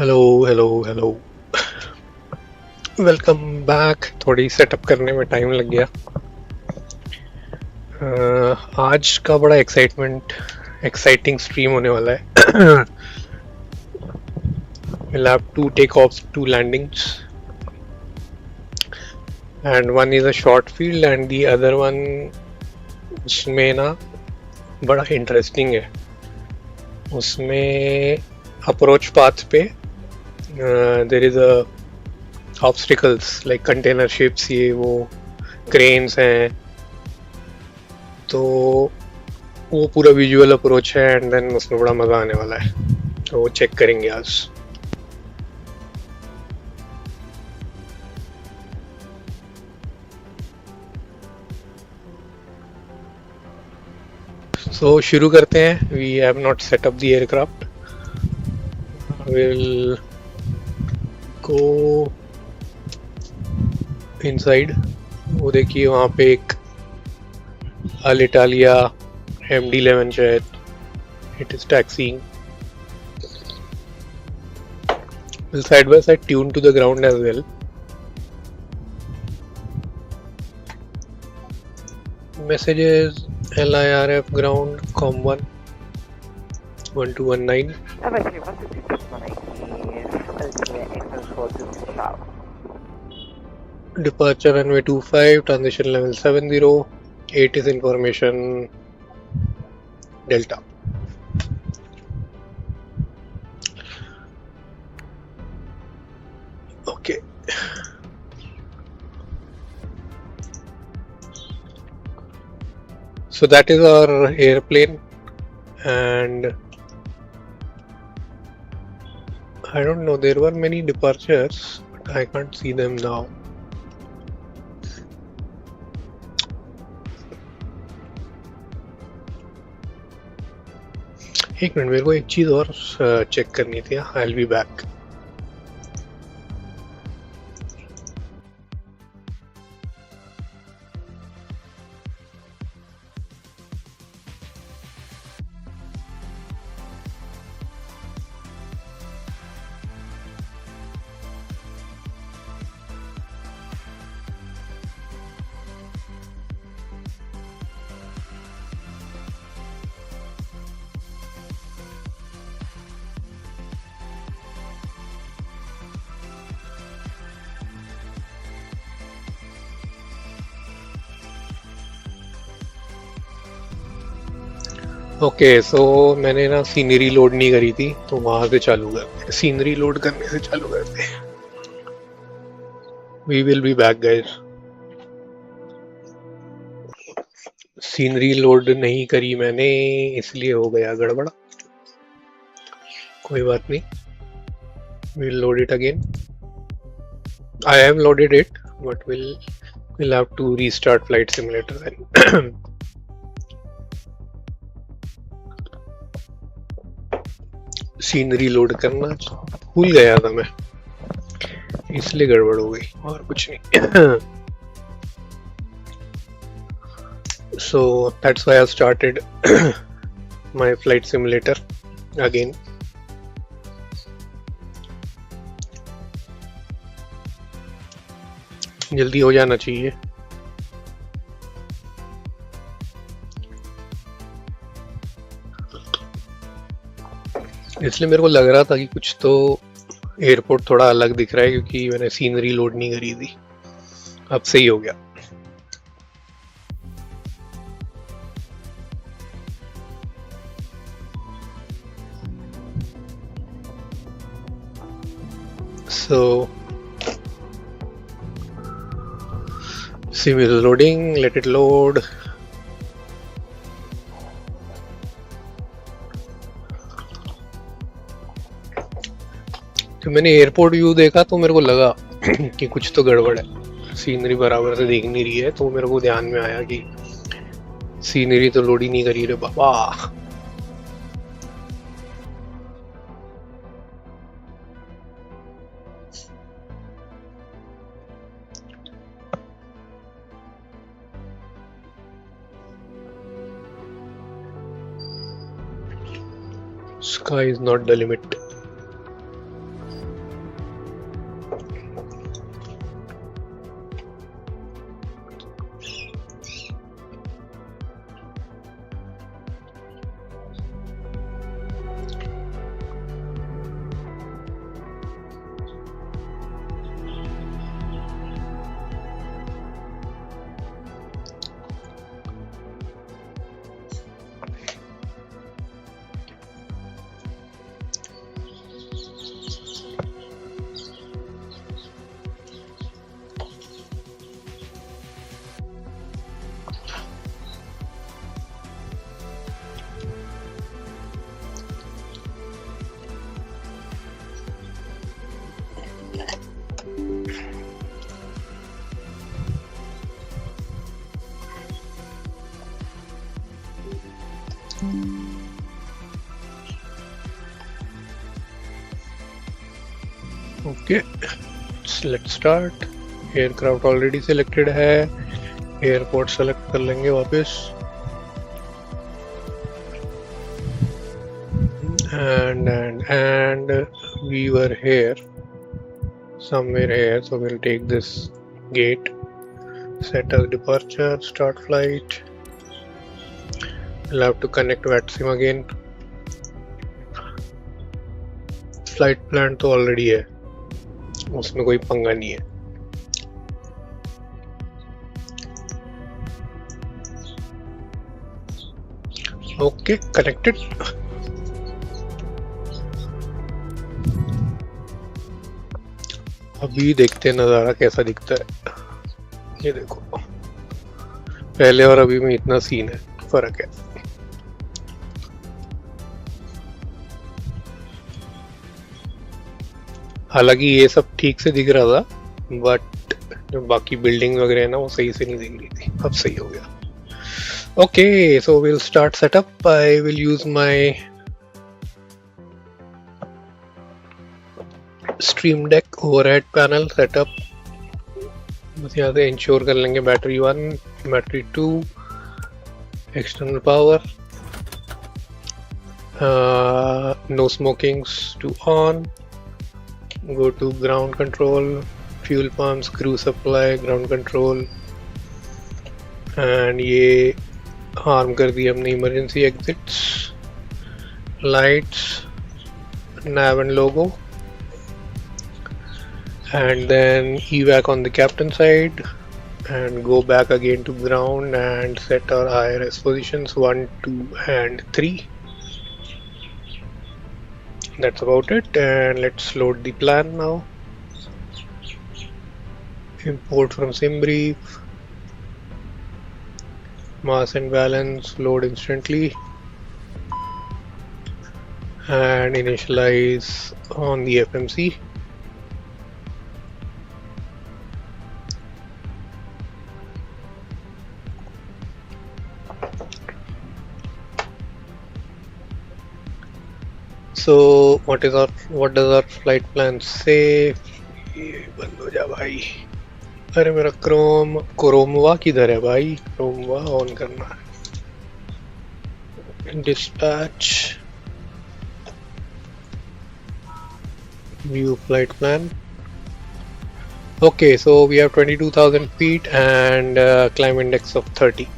Hello. Welcome back. थोड़ी setup करने में टाइम लग गया। आज का बड़ा एक्साइटिंग स्ट्रीम होने वाला है। we'll have two takeoffs, two landings, and one is a short field and the other one जिसमें ना बड़ा इंटरेस्टिंग है। उसमें अप्रोच पाथ पे there is a obstacles like container ships, ये वो क्रेन्स हैं, तो वो पूरा विजुअल अप्रोच है एंड देन उसमें बड़ा मजा आने वाला है, तो वो चेक करेंगे आज। सो शुरू करते हैं। We have not set up the aircraft. Will go inside. वो देखिए वहाँ पे एक अलिटालिया MD-11 शायद, it is taxiing. Will side by side tune to the ground as well. Messages LIRF ground com1 1219. Departure runway 25, transition level 70, 8 is information Delta. Okay. So that is our airplane, and I don't know, there were many departures, but I can't see them now. एक minute, मेरे को एक चीज और check करनी थी। I'll be back. Okay, सो मैंने ना सीनरी लोड नहीं करी थी, तो वहां से चालू करते। सीनरी लोड करने से चालू करते। We will be back guys. Scenery load नहीं करी मैंने, इसलिए हो गया गड़बड़। कोई बात नहीं, we'll load it again. I have loaded it, but we'll have to restart flight simulator then. Scenery load करना भूल गया था मैं, इसलिए गड़बड़ हो गई, और कुछ नहीं। So that's why I started my flight simulator again. जल्दी हो जाना चाहिए। इसलिए मेरे को लग रहा था कि कुछ तो एयरपोर्ट थोड़ा अलग दिख रहा है, क्योंकि मैंने सीनरी लोड नहीं करी थी। अब सही हो गया। So sim is loading, let it load. तो मैंने एयरपोर्ट व्यू देखा तो मेरे को लगा कि कुछ तो गड़बड़ है, सीनरी बराबर से दिख नहीं रही है, तो मेरे को ध्यान में आया कि सीनरी तो लोड ही नहीं करी रे बाबा। Sky is not the limit. Okay let's start. Aircraft already selected है, एयरपोर्ट सेलेक्ट कर लेंगे वापस। and we were here somewhere here, so we'll take this gate, set as departure, start flight. We'll have to connect VATSIM again. Flight plan तो already है, उसमें कोई पंगा नहीं है। Okay connected. अभी देखते हैं नज़ारा कैसा दिखता है। ये देखो, पहले और अभी में इतना सीन है, फर्क है। हालांकि ये सब ठीक से दिख रहा था, बट जो बाकी बिल्डिंग वगैरह है ना, वो सही से नहीं दिख रही थी। अब सही हो गया। Okay so will start setup. I will use my stream deck overhead panel setup. बस यहाँ से इंश्योर कर लेंगे battery 1, battery 2, external power, no smokings to on, go to ground control, fuel pumps, crew supply, ground control, and ये arm कर दिया हमने emergency exits, lights, nav and logo, and then evac on the captain side and go back again to ground and set our IRS positions 1, 2 and 3. That's about it, and let's load the plan now. Import from SimBrief, mass and balance, load instantly, and initialize on the FMC. So what does our flight plan say? ये बंद हो जा भाई। अरे मेरा क्रोमवा किधर है भाई? क्रोमवा ऑन करना है। Dispatch, view flight plan. Okay, so we have 22,000 feet and climb index of 30.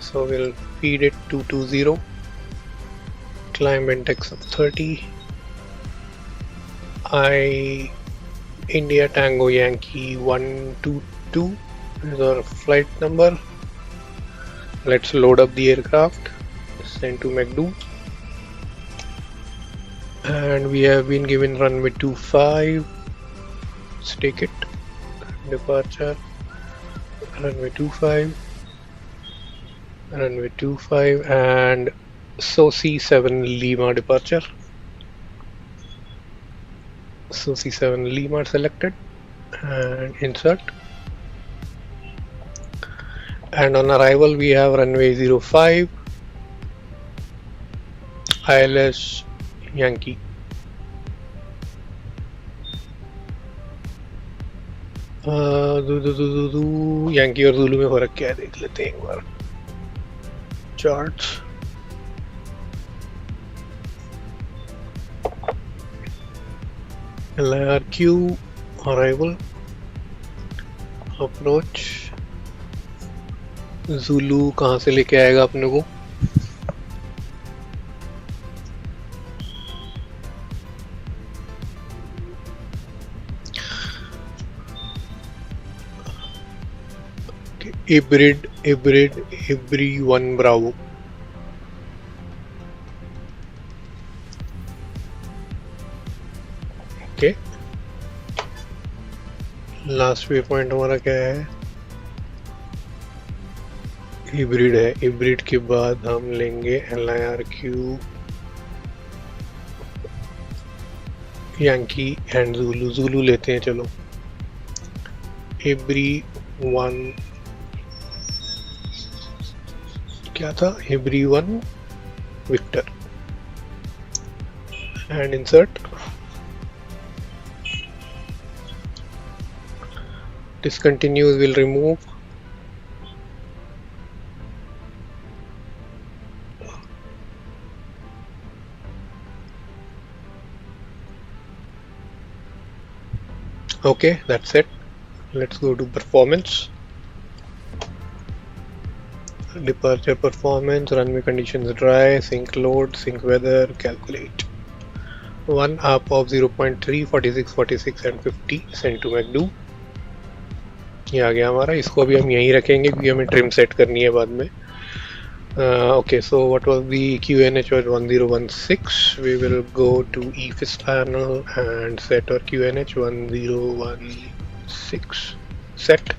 So we'll feed it 220. Climb index of 30. India Tango Yankee 122 is our flight number. Let's load up the aircraft, send to McDo, and we have been given runway 25. Let's take it. Departure runway 25, runway 25, and C7 Lima departure. C7 Lima selected and insert. And on arrival we have runway 05, ILS Yankee. Yankee और Zulu में फर्क क्या है देख लेते हैं एक बार। Charts. LIRQ, arrival, approach. Zulu कहाँ से लेके आएगा अपने को? Ibrid 1 Bravo. Okay. Last way point हमारा क्या है? हिब्रिड है। हिब्रिड के बाद हम लेंगे LIRQ यांकी एंड ज़ुलू लेते हैं। चलो एवरी 1 क्या था? Every 1 vector and insert Discontinues will remove. Okay, that's it. Let's go to performance. Departure performance, runway conditions dry, sync load, sync weather, calculate. One up of 0.3, 46, 46 and 50 send to McDo. ये आ गया हमारा, इसको अभी हम यहीं रखेंगे क्योंकि हमें ट्रिम सेट करनी है बाद में. Okay, so what was the QNH was 1016. We will go to EFIS panel and set our QNH 1016. Set.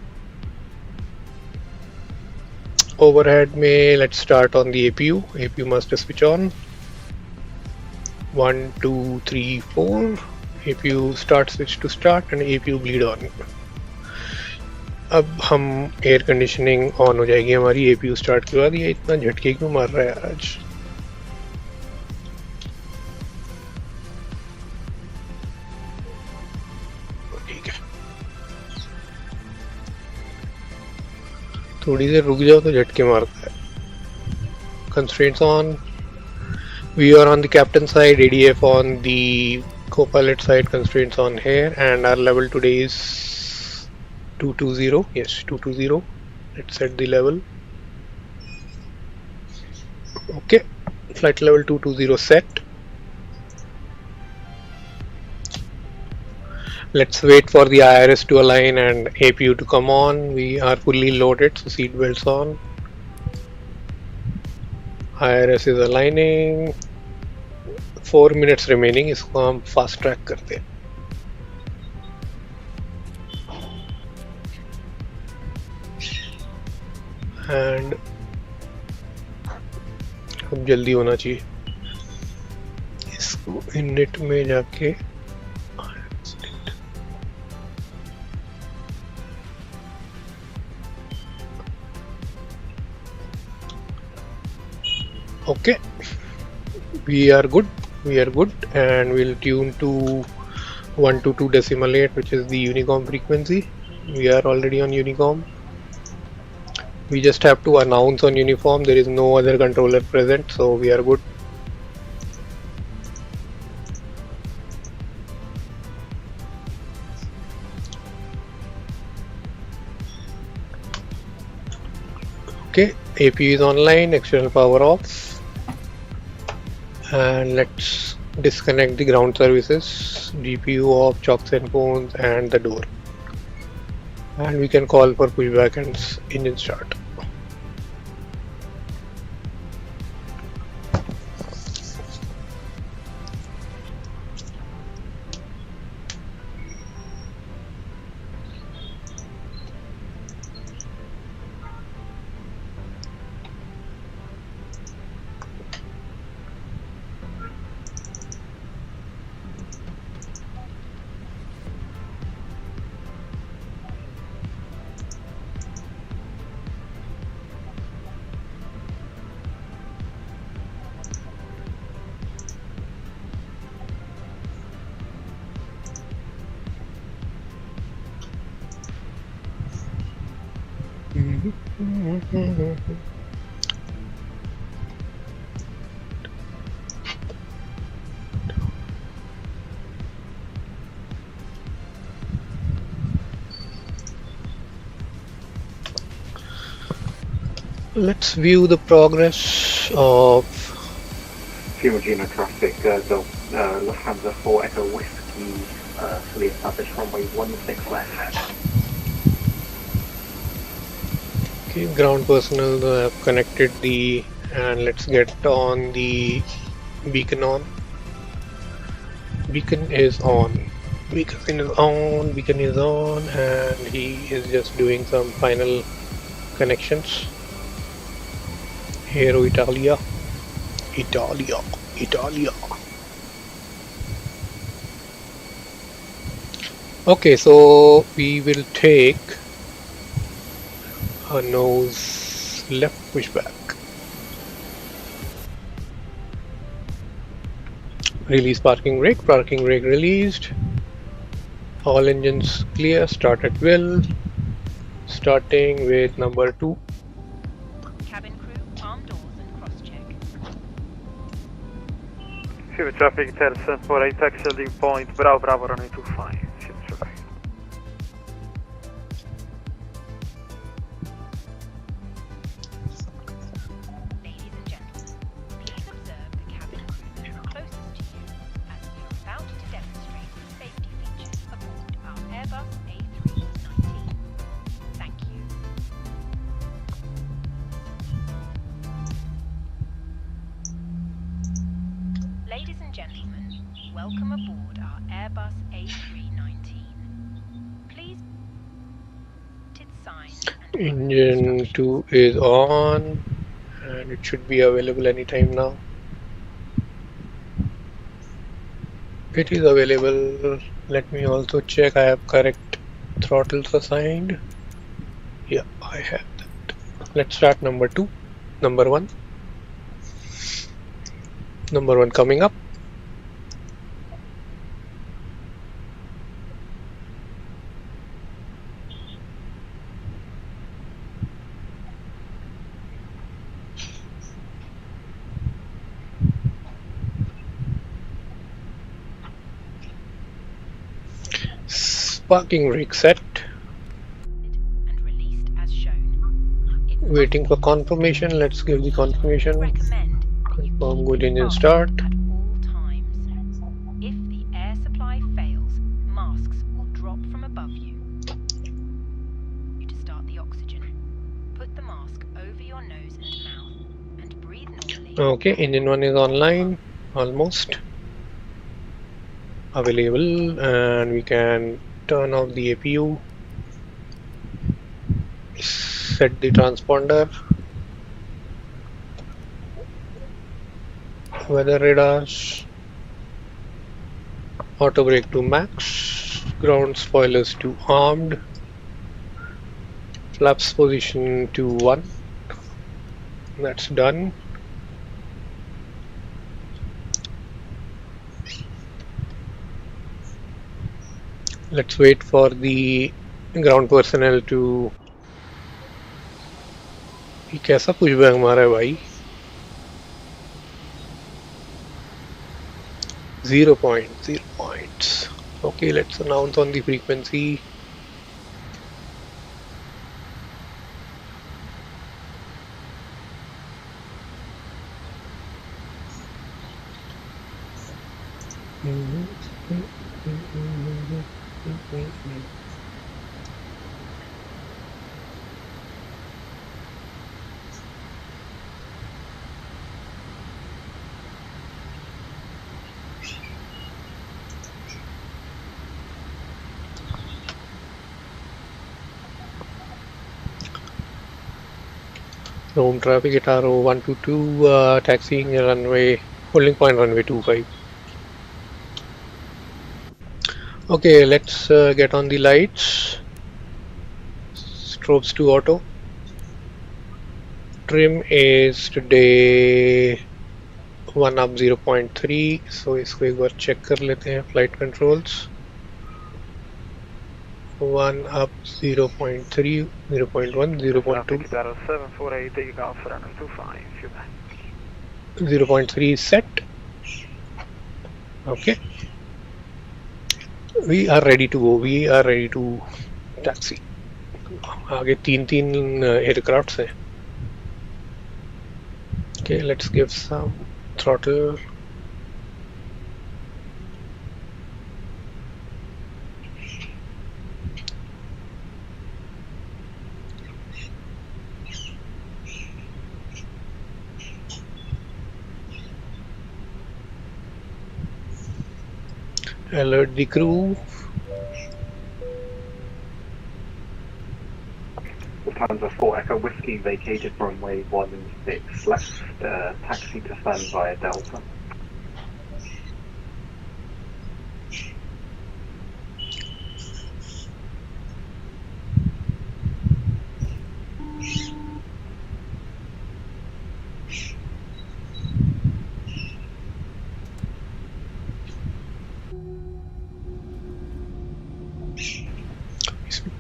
Overhead may let's start on the APU. APU master switch on. 1, 2, 3, 4. APU start switch to start and APU bleed on. अब हम air conditioning on हो जाएगी हमारी APU start के बाद. ये इतना झटके क्यों मार रहा है यार आज. ठीक है, थोड़ी देर रुक जाओ तो झटके मारता है. Constraints on. We are on the captain side, ADF on the co-pilot side, constraints on here, and our level today is 220. Yes, 220. Let's set the level. Okay, flight level 220 set. Let's wait for the IRS to align and APU to come on. We are fully loaded, so seat belts on. IRS is aligning. 4 minutes remaining. इसको हम fast track करते हैं. And अब जल्दी होना चाहिए. इसको init में जाके okay, we are good, and we'll tune to 122.8, which is the Unicom frequency. We are already on Unicom. We just have to announce on uniform. There is no other controller present, so we are good. Okay, APU is online, external power off. And let's disconnect the ground services, GPU off, chocks and cones, and the door. And we can call for pushback and engine start. Let's view the progress of Fiumicino traffic, Lufthansa 4 Echo Whiskey, fully established runway 16 left. Okay, ground personnel have connected the, and let's get on the beacon on. Beacon is on. Beacon is on. Beacon is on, and he is just doing some final connections. Aero Italia. Italia. Okay, so we will take a nose left pushback. Release parking brake released. All engines clear, start at will. Starting with number 2. Cabin crew, arm doors and cross-check. Fiume traffic Hotel 748, taxi holding point, Bravo runway 25. Fiume traffic. Ladies and gentlemen, please observe the cabin crew closest to you as we are about to demonstrate the safety features aboard our Airbus A319. Thank you. Ladies and gentlemen, welcome aboard our Airbus A319. Please sign and Engine 2 is on and it should be available anytime now. It is available. Let me also check I have correct throttles assigned. Yeah, I have that. Let's start number 2. Number 1. Number 1 coming up. Parking brake set. and released as shown. Waiting for confirmation. Let's give the confirmation. Recommend Confirm good engine start. at all times. If the air supply fails, masks will drop from above you. You to start the oxygen. Put the mask over your nose and mouth and breathe normally. Okay, engine 1 is online, almost available, and we can turn off the APU, set the transponder, weather radars, auto brake to max, ground spoilers to armed, flaps position to 1. That's done. Let's wait for the ground personnel to. ये कैसा pushback मारा है भाई? 0 points. Okay, let's announce on the frequency. Roam traffic at RO 122, taxiing runway, holding point runway 25. Okay, let's get on the lights. Strobes to auto. Trim is today 1 up 0.3, so इसको एक बार check कर लेते हैं flight controls. 1 up 0.3, 0.1, 0.2. 748, take off for runway 25. Fiume. 0.3 is set. Okay. We are ready to go. We are ready to taxi. आगे तीन aircrafts हैं. Okay, let's give some throttle. Alert the crew. Lufthansa 4 Echo Whiskey vacated runway 16 left, taxi to stand via Delta.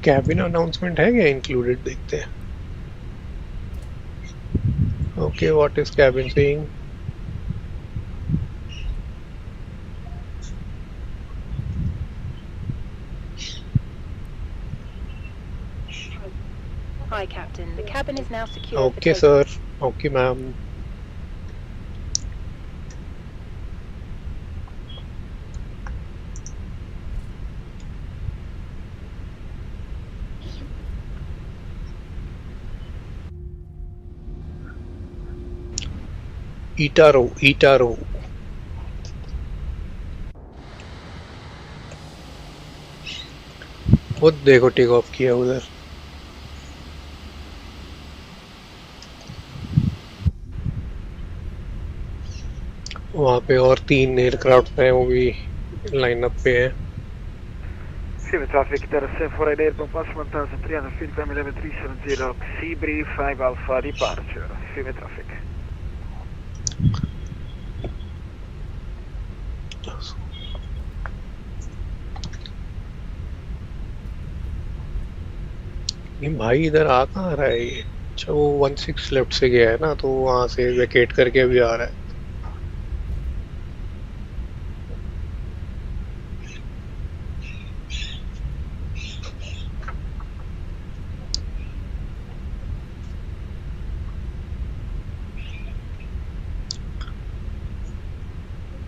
Cabin announcement है क्या included? देखते हैं. Okay, what is cabin saying? Hi, Captain. The cabin is now secure for Okay, takeoff. sir. Okay, ma'am. Itaro. वो देखो take off किया उधर. वहाँ पे और 3 एयरक्राफ्ट हैं, वो भी लाइनअप पे हैं. Fiume traffic Terra 48 airborne pass 1300 feet, climb 11370, sea brief 5 Alpha departure. Fiume traffic. नहीं भाई, इधर आ कहाँ रहा है ये? अच्छा, वो 16 लेफ्ट से गया है ना, तो वहाँ से वेकेट करके अभी आ रहा है.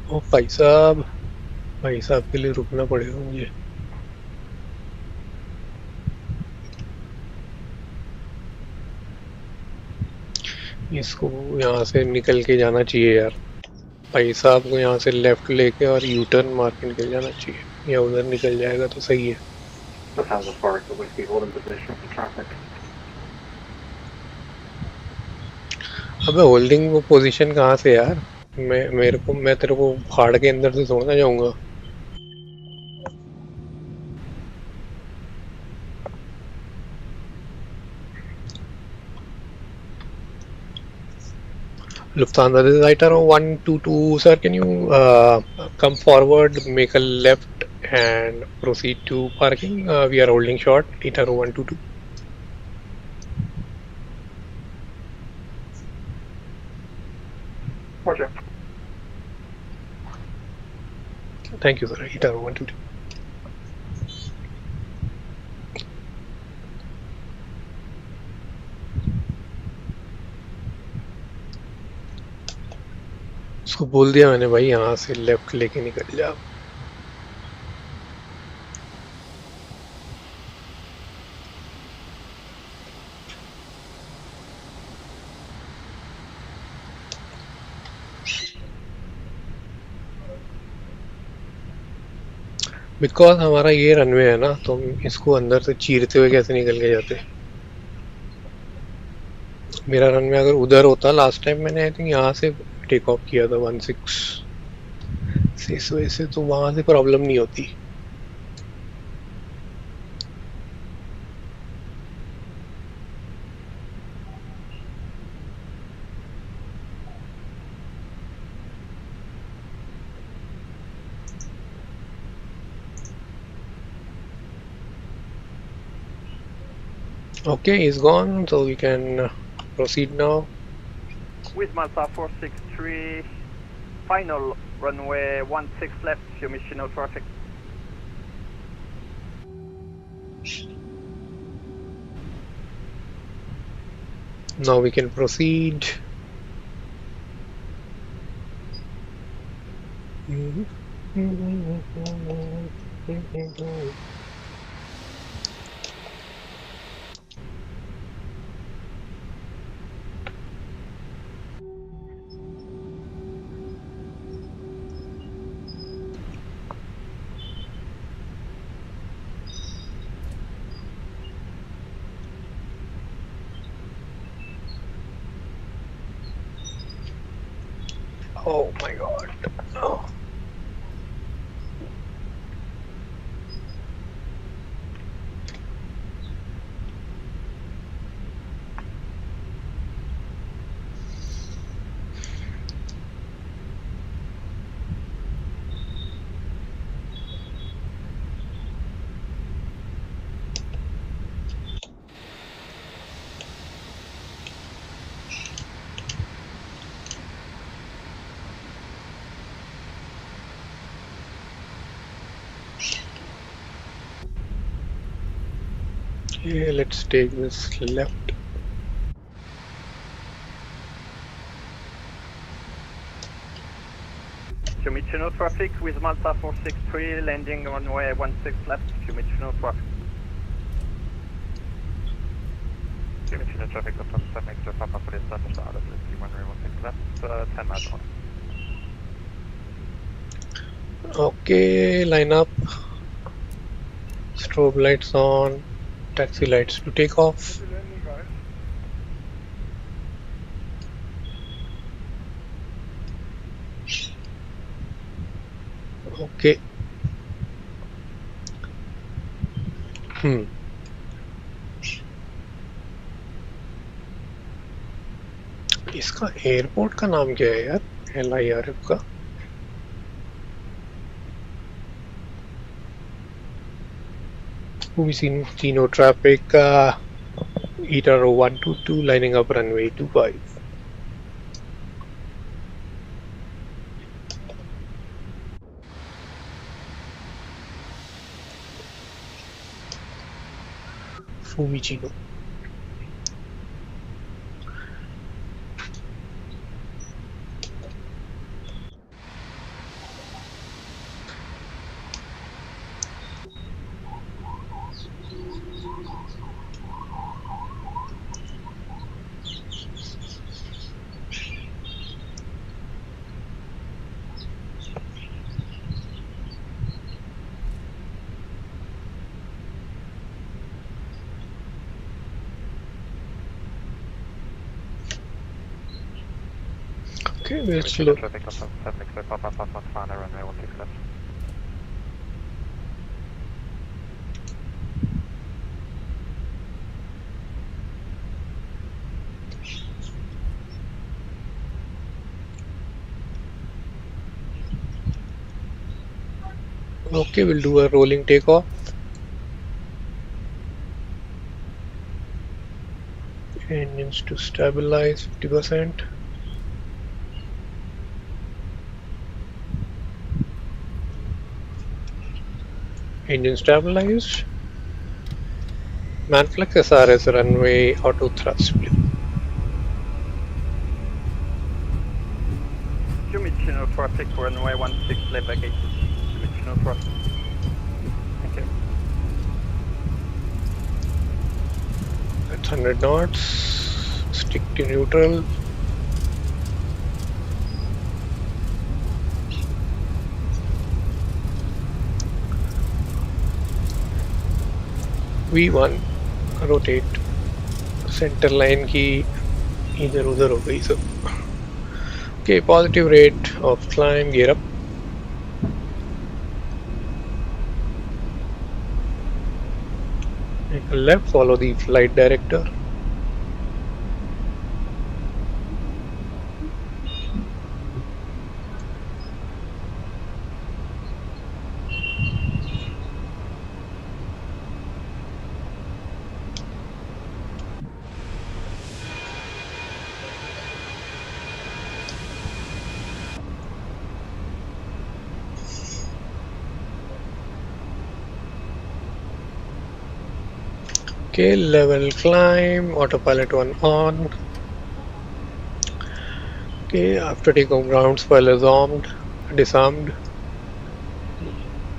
ओ भाई साहब के लिए रुकना पड़ेगा मुझे. इसको यहाँ से निकल के जाना चाहिए यार. भाई साहब को यहाँ से लेफ्ट लेके और यू टर्न मार के निकल जाना चाहिए, या उधर निकल जाएगा तो सही है. Just has a far to whiskey holding position for traffic. अबे होल्डिंग वो पोजीशन कहाँ से यार? मैं तेरे को फाड़ के अंदर से छोड़ना जाऊंगा. Lufthansa, this is Itaro 122. Sir, can you come forward, make a left, and proceed to parking? We are holding short. Itaro 122. Roger. Thank you, sir. Itaro 122. उसको बोल दिया मैंने भाई, यहाँ से लेफ्ट लेके निकल जा. बिकॉज हमारा ये रनवे है ना, तो हम इसको अंदर से चीरते हुए कैसे निकल के जाते. मेरा रनवे अगर उधर होता, लास्ट टाइम मैंने आई थिंक यहाँ से टेक ऑफ किया था 16 से, इस वजह से तो वहां से प्रॉब्लम नहीं होती. Okay, he's gone, so we can proceed now. With Malta 463, final runway 16 left, Fiumicino traffic. Now we can proceed. Oh my god. Oh. Okay, let's take this left. Fiumicino traffic with Malta 463, landing runway 16 left, Fiumicino traffic. Fiumicino traffic, confirm 7 extra Papa for the established out of runway 16 left, 10 miles on. Okay, line up. Strobe lights on. Taxi lights to take off. Okay. इसका airport का नाम क्या है यार? LIRF का Fiumicino traffic ETA 122 lining up runway 25. Fiumicino. Okay, we'll slow. Traffic, confirm 7 extra Papa Fana runway 16 left. Okay, we'll do a rolling takeoff. Engines to stabilize 50%. Engine stabilized. Manflex SRS runway auto thrust. Fiumicino traffic, runway 16 left vacated. Fiumicino traffic. Thank you. That's 100 knots. Stick to neutral. V1 rotate. Center line की इधर उधर हो गई सब. Okay, positive rate of climb, gear up. Make a left, follow the flight director. Okay, level climb, autopilot 1 on. Okay, after takeoff, ground spoilers armed, disarmed.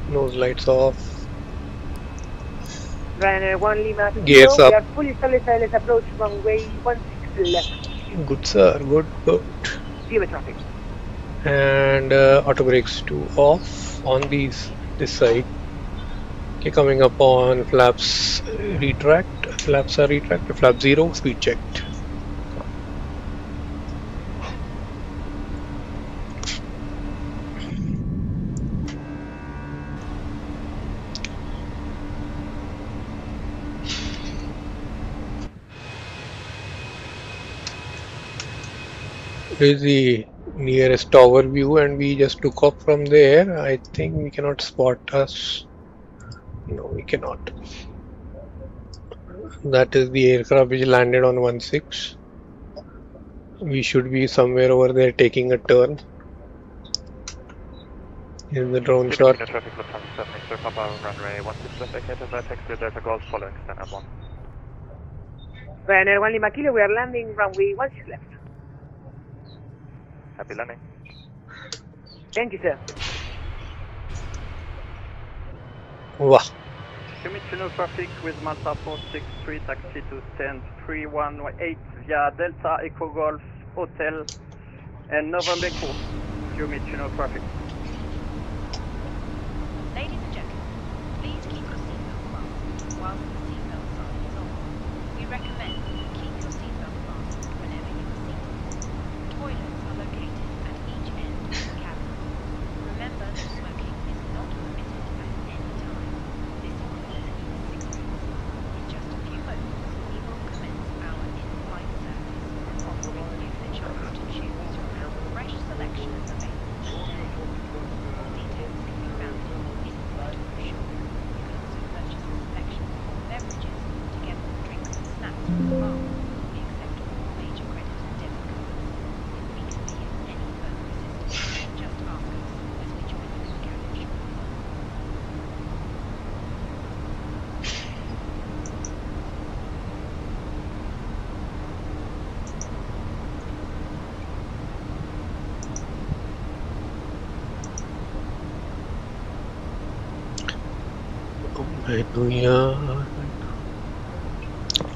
Nose lights off. Ryanair 1 Lima, Gears up. We are fully stabilized, approach runway 16 left. Good sir, good, good. Zero traffic. And auto brakes 2 off on this side. Okay, coming up on flaps retract. Flaps are retracted. Flap 0, speed checked. This is the nearest tower view, and we just took off from there. I think we cannot spot us. No, we cannot. That is the aircraft which landed on 16. We should be somewhere over there taking a turn. Here's the drone shot. Traffic, Lufthansa 7 extra Papa runway 16 left vacated by taxi Delta Golf following stand up 1. Ryanair 1 Lima Kilo, we are landing runway 16 left. Happy landing. Thank you, sir. Wow. Fiumicino traffic with Malta 463, taxi to stand 318 via Delta Echo Golf Hotel and November course. Fiumicino traffic. Ladies and gentlemen, please keep your seatbelt fastened whilst the seatbelt sign is on. We recommend that you keep your seatbelt fastened whenever you are seated. Toilets are located at each end of the cabin. Remember that smoking is not permitted at any time. This includes e-cigarettes. In just a few moments, we will commence our in-flight service, offering you the chance to choose from our fresh selection available today. All details can be found in the in-flight brochure. You can also purchase a selection of beverages together with drinks and snacks from the bar. We accept all major credit and debit cards. If we can be of any further assistance, just ask us as we join you in the cabin shortly.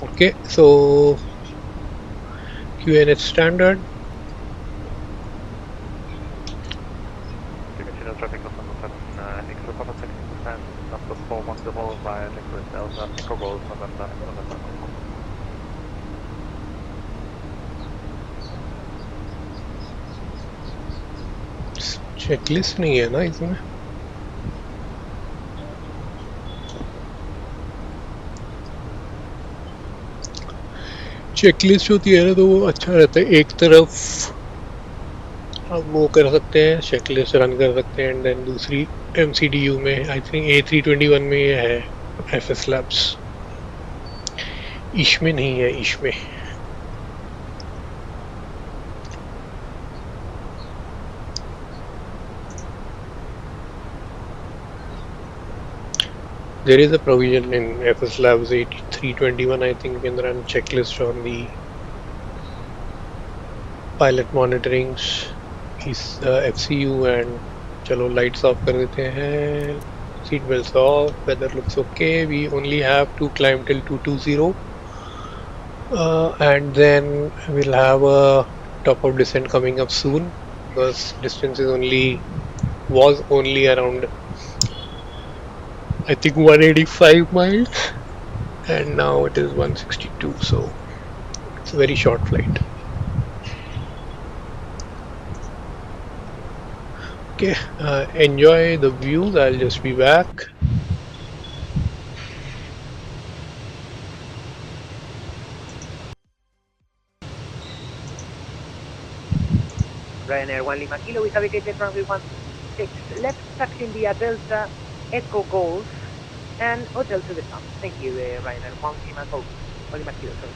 Okay, so QNH standard. Fiumicino traffic of number 7, X-ray Papa taxi to stand number 410 via Liquid Delta Echo Golf November November. Checklist नहीं है ना इसमें. Checklist होती है ना तो वो अच्छा रहता है. एक तरफ आप वो कर सकते हैं, चेकलिस्ट रन कर सकते हैं, एंड देन दूसरी MCDU में आई थिंक A321 में ये है FS Labs. इसमें नहीं है. इसमें there is a provision in FS Labs 321 I think can run checklist on the pilot monitorings is FCU and चलो lights off कर देते हैं, seat belts off, weather looks okay, we only have to climb till 220 and then we'll have a top of descent coming up soon because distance is was only around I think 185 miles and now it is 162, so it's a very short flight. Okay, enjoy the views. I'll just be back. Ryanair 1 Lima Kilo, we have vacated runway 16 left, taxiing via Delta Echo Golf and Hotel to the south. Thank you, Ryanair 1 Lima Kilo, sorry.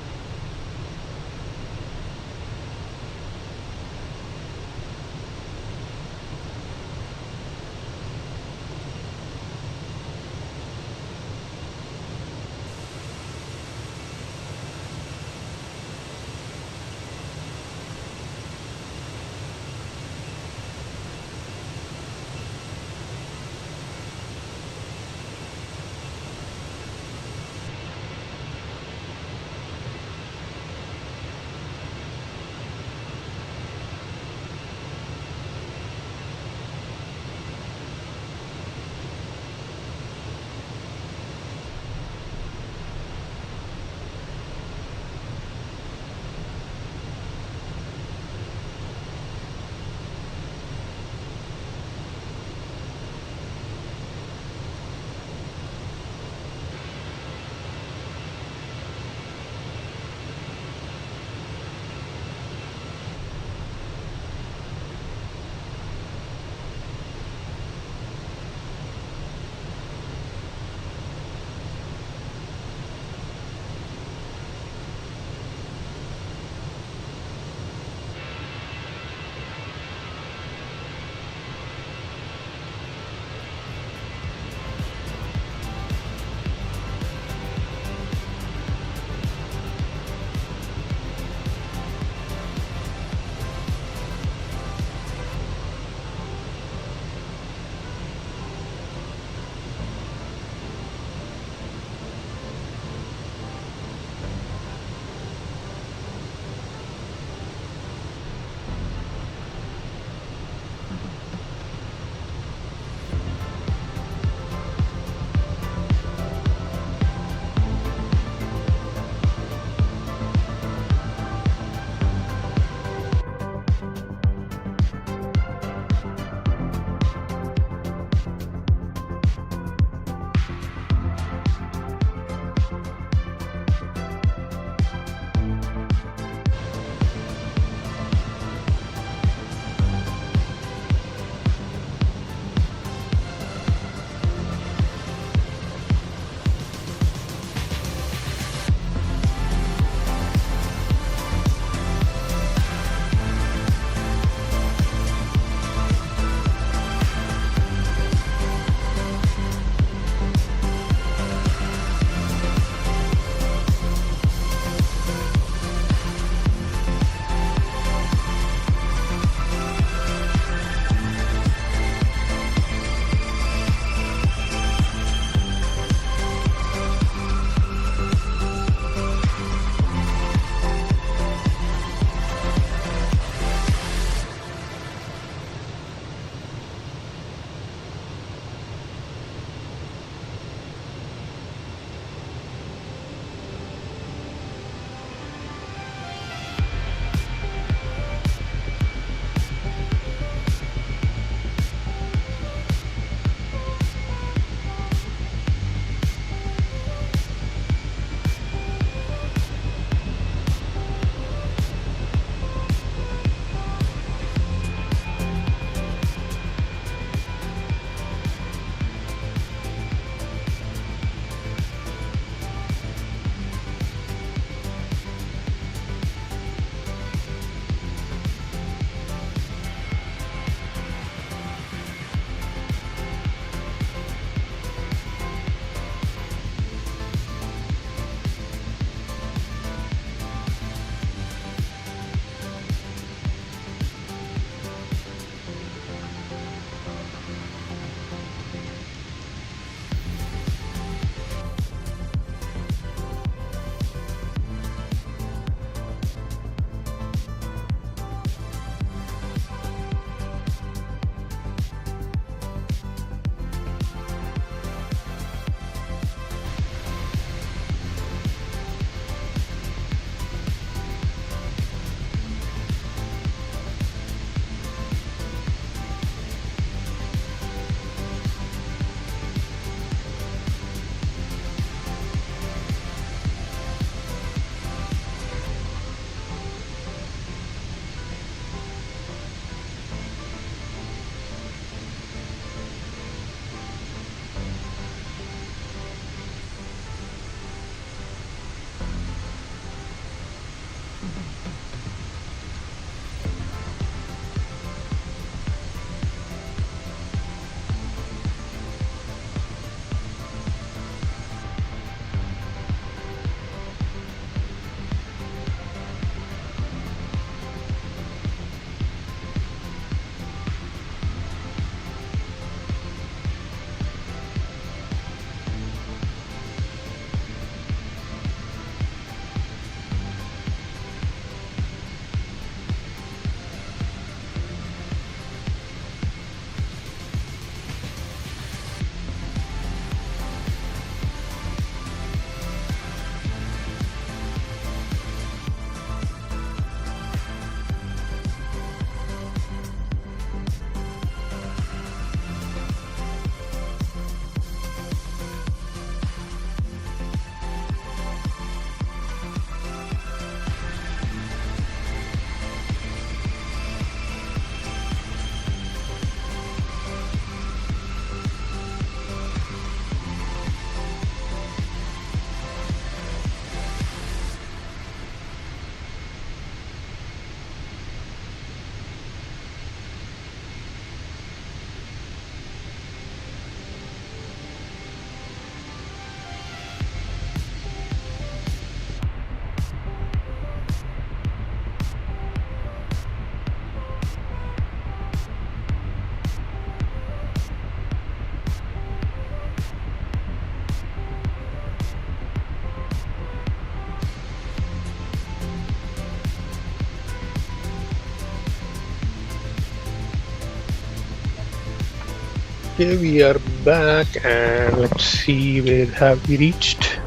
Okay, we are back and let's see where have we reached.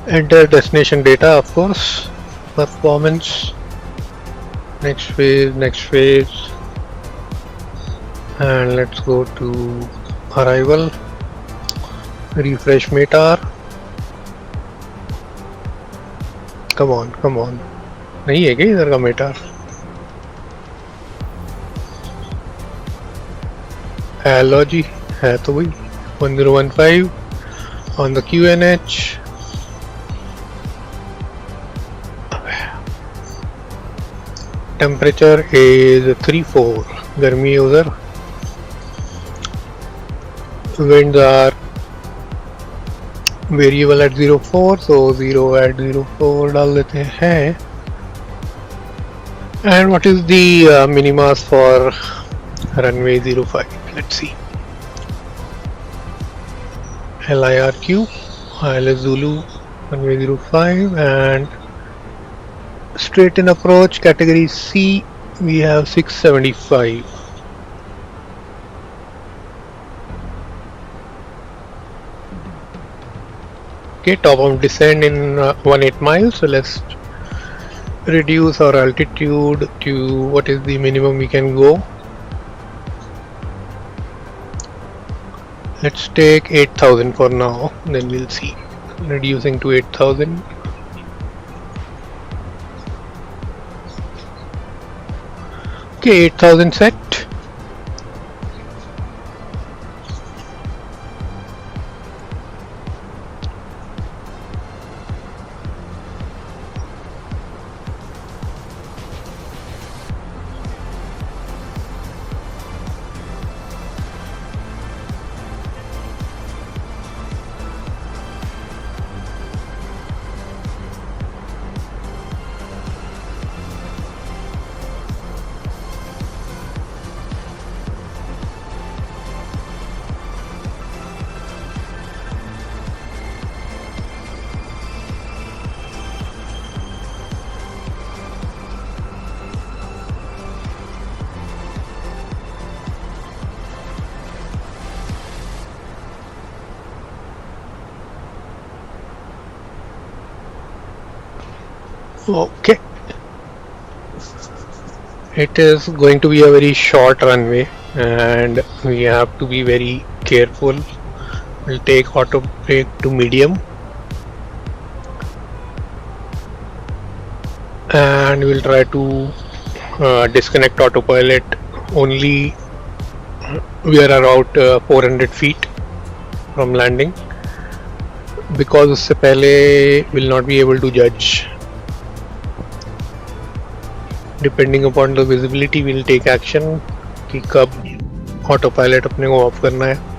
Enter destination data, of course. Performance. Next phase. And let's go to arrival. Refresh METAR. Come on. नहीं है क्या इधर का METAR? Hello जी, है तो भाई 1015 on the QNH. Temperature is 34. गर्मी है उधर. Winds are variable at 04, so 0 at 04 डाल देते हैं. And what is the minimas for runway 05? Let's see. LIRQ, ILS Zulu, runway 05, and straight in approach category C, we have 675. Okay, top of descent in 18 miles, so let's reduce our altitude to what is the minimum we can go. Let's take 8,000 for now, then we'll see. Reducing to 8,000. Okay, 8,000 set. Okay, it is going to be a very short runway and we have to be very careful. We'll take auto brake to medium and we'll try to disconnect autopilot only. We are about 400 feet from landing because उससे पहले will not be able to judge. Depending upon the visibility, we'll take action कि कब autopilot अपने को of करना है.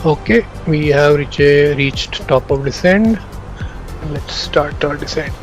Okay, we have reached top of descent. Let's start our descent.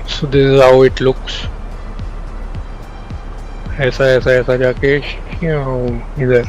So this is how it looks. ऐसा जाके इधर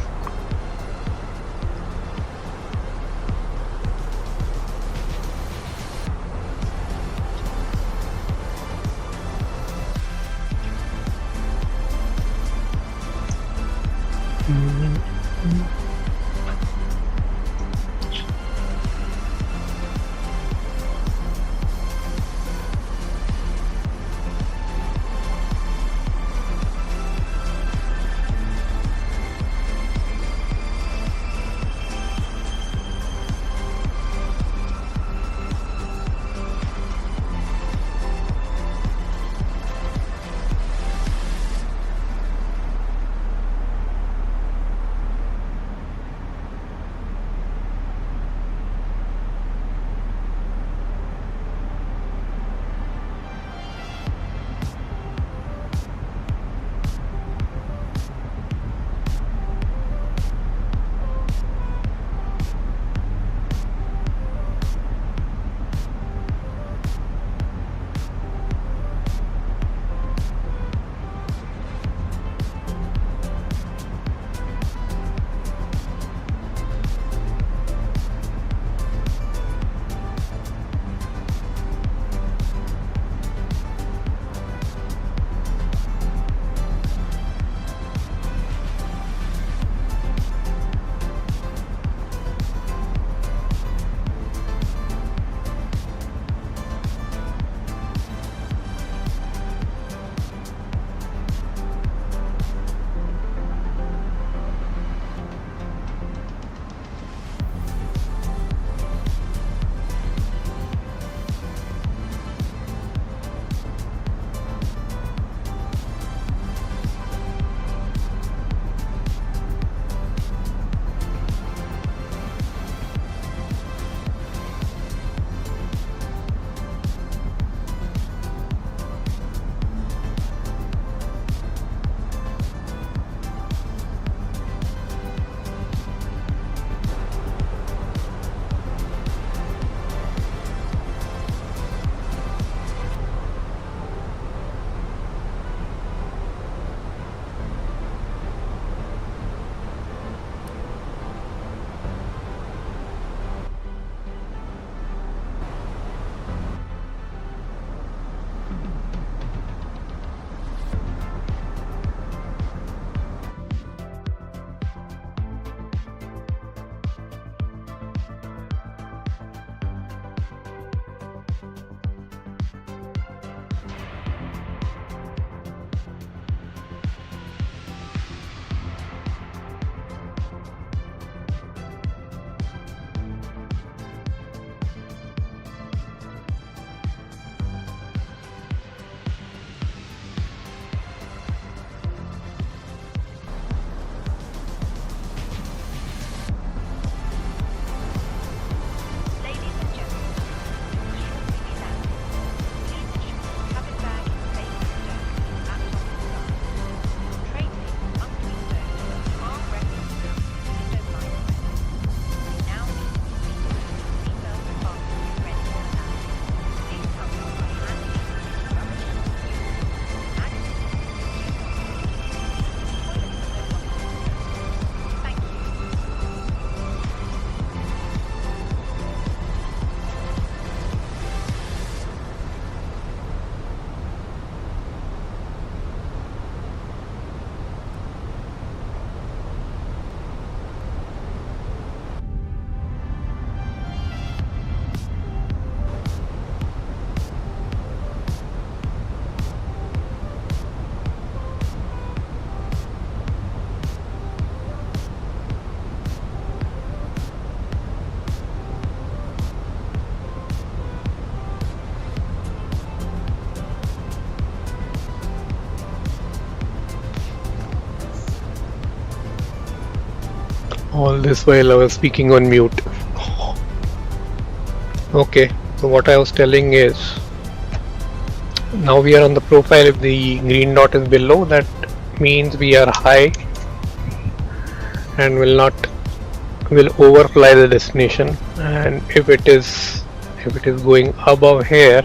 all this while I was speaking on mute. Okay, so what I was telling is, now we are on the profile. If the green dot is below, that means we are high and will overfly the destination, and if it is going above here,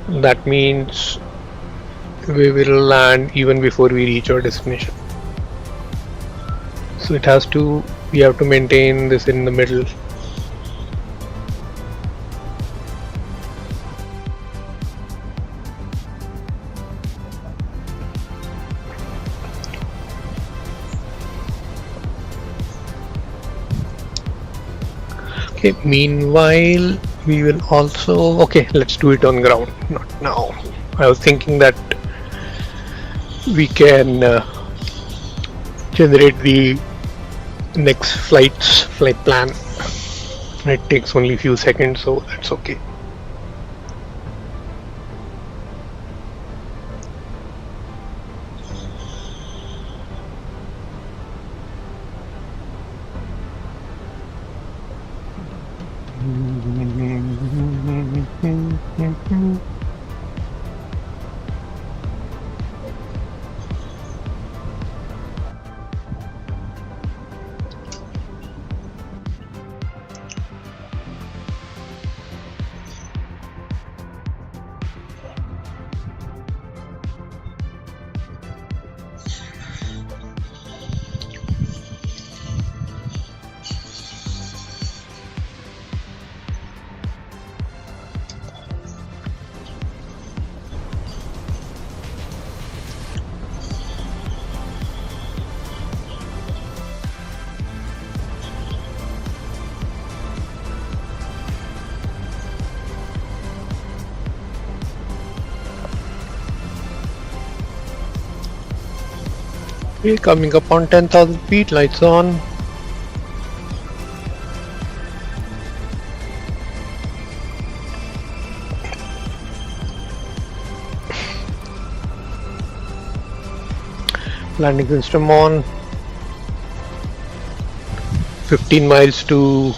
that means we will land even before we reach our destination. So it has to, we have to maintain this in the middle. Okay, meanwhile we will also, okay, let's do it on ground, not now. I was thinking that we can generate the next flight plan. It takes only a few seconds, so that's okay. Okay, coming up on 10,000 feet, lights on. Landing system on. 15 miles to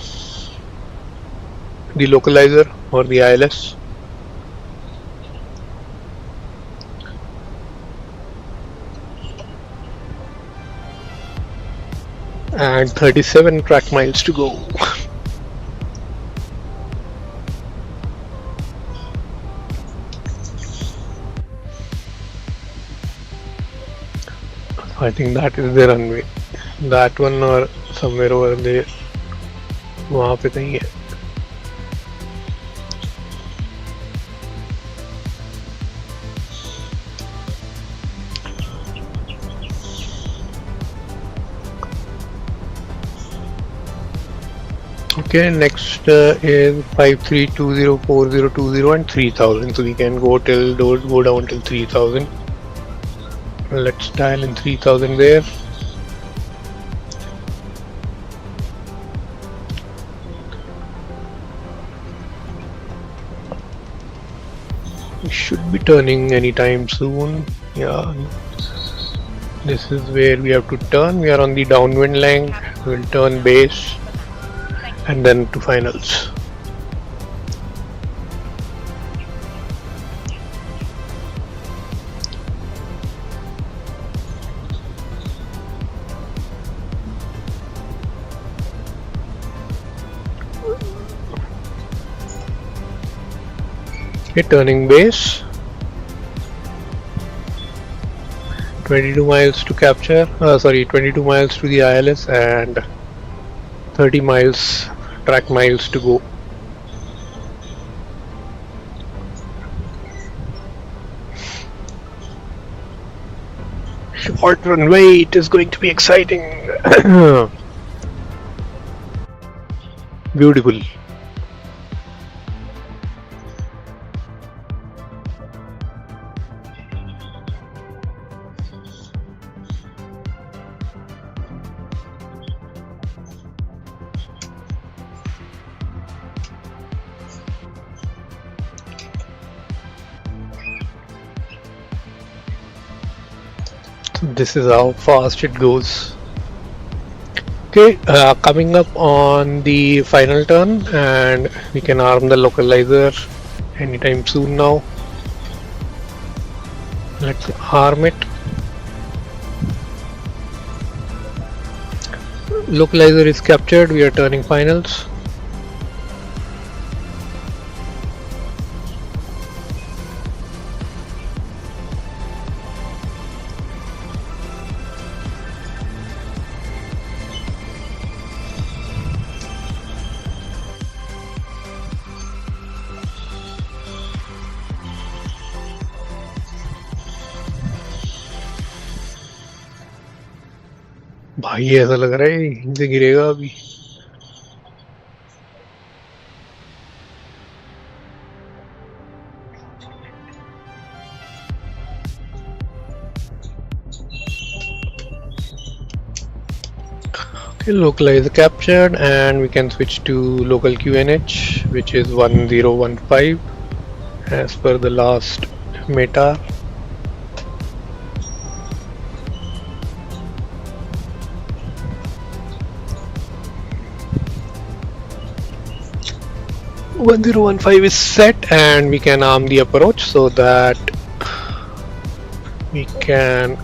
the localizer or the ILS. And 37 track miles to go. I think that is the runway. That one or somewhere over there. वहाँ पे कहीं है. Okay, next is 5320, 4020 and 3000. So we can go down till 3000. Let's dial in 3000 there. We should be turning anytime soon. Yeah, this is where we have to turn. We are on the downwind length. We'll turn base and then to finals. Okay, turning base. 22 miles to capture. 22 miles to the ILS and 30 miles track miles to go. Short runway, it is going to be exciting. Beautiful. This is how fast it goes. Okay, coming up on the final turn, and we can arm the localizer anytime soon now. Let's arm it. Localizer is captured, we are turning finals. भाई ऐसा लग रहा है यहीं से गिरेगा अभी। Okay, localize captured, and we can switch to local QNH, which is 1015 as per the last meta. (1015) is set, and we can arm the approach so that we can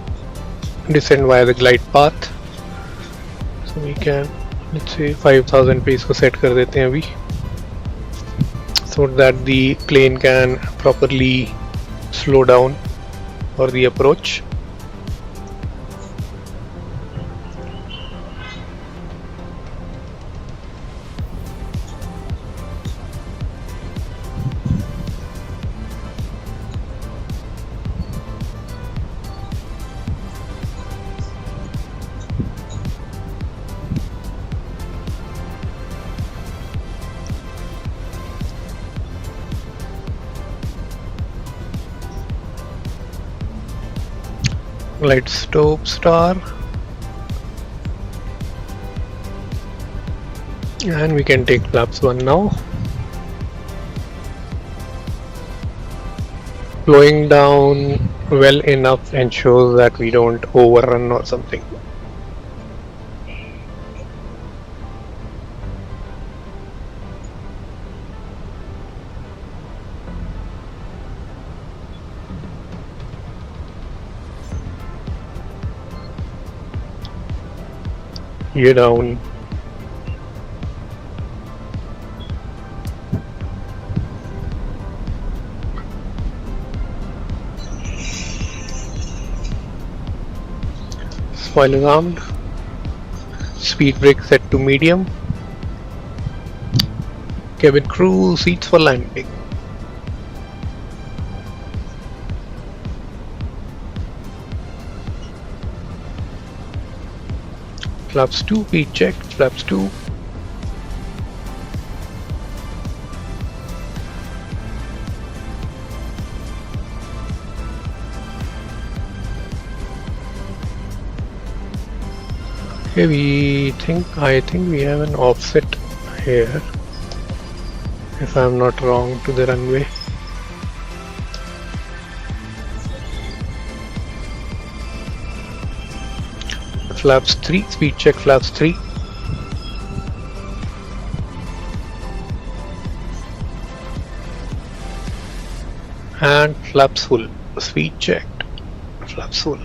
descend via the glide path. So we can, let's say 5000 पे इसको set कर देते हैं अभी, so that the plane can properly slow down for the approach. Glide stop star, and we can take flaps 1 now. Slowing down well enough ensures that we don't overrun or something. Gear down. Spoiler armed. Speed brake set to medium. Cabin crew seats for landing. Flaps 2, speed check, flaps 2. Okay, I think we have an offset here, if I'm not wrong, to the runway. Flaps 3, speed check, flaps 3. And flaps full, speed checked, flaps full.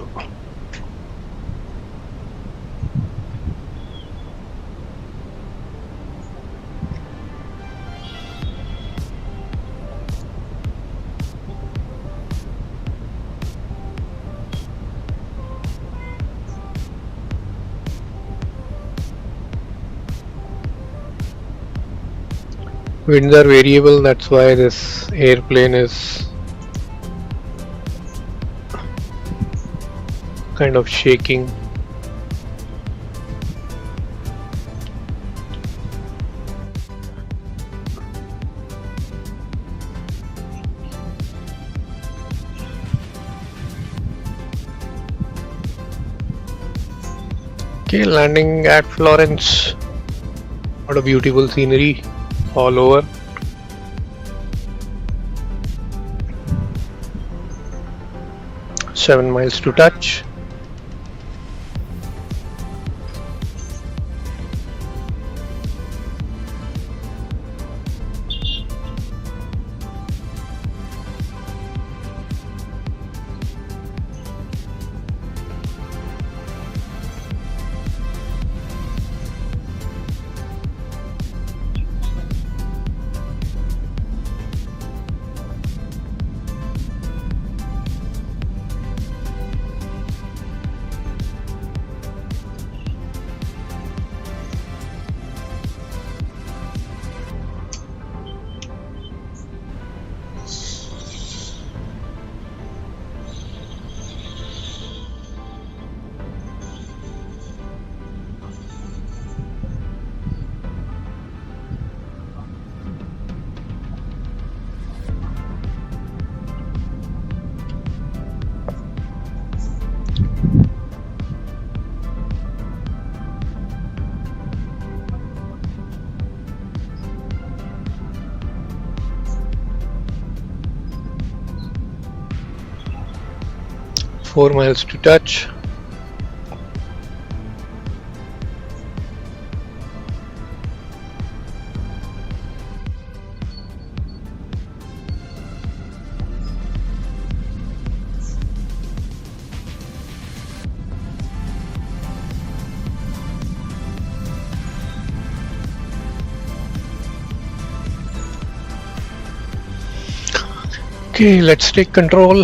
Winds are variable, that's why this airplane is kind of shaking. Okay, landing at Florence. What a beautiful scenery all over. Seven miles to touch. 4 miles to touch. Okay, let's take control.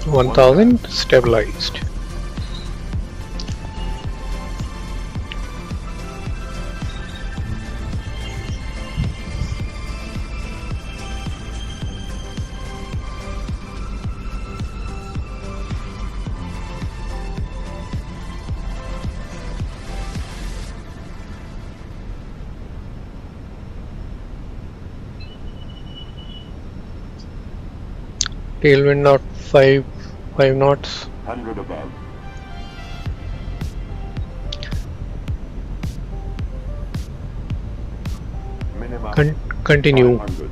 1000 stabilized. Tailwind out 5 knots. 100 above. Minimum Continue. 500.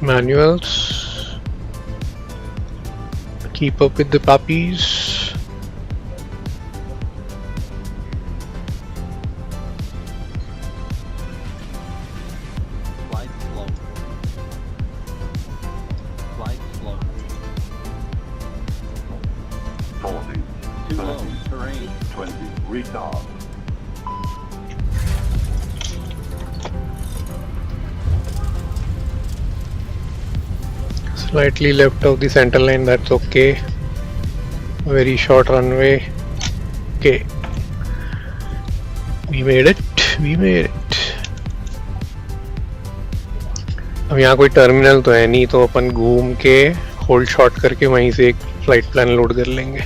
Manuals. Keep up with the puppies. Flight slow. Flight slow. 40. Too low. 30. Terrain. 20. Retard. Slightly left of the center line, that's okay. Very short runway. Okay. We made it. अब यहाँ कोई terminal तो है नहीं, तो अपन घूम के hold shot करके वहीं से एक फ्लाइट प्लान लोड कर लेंगे.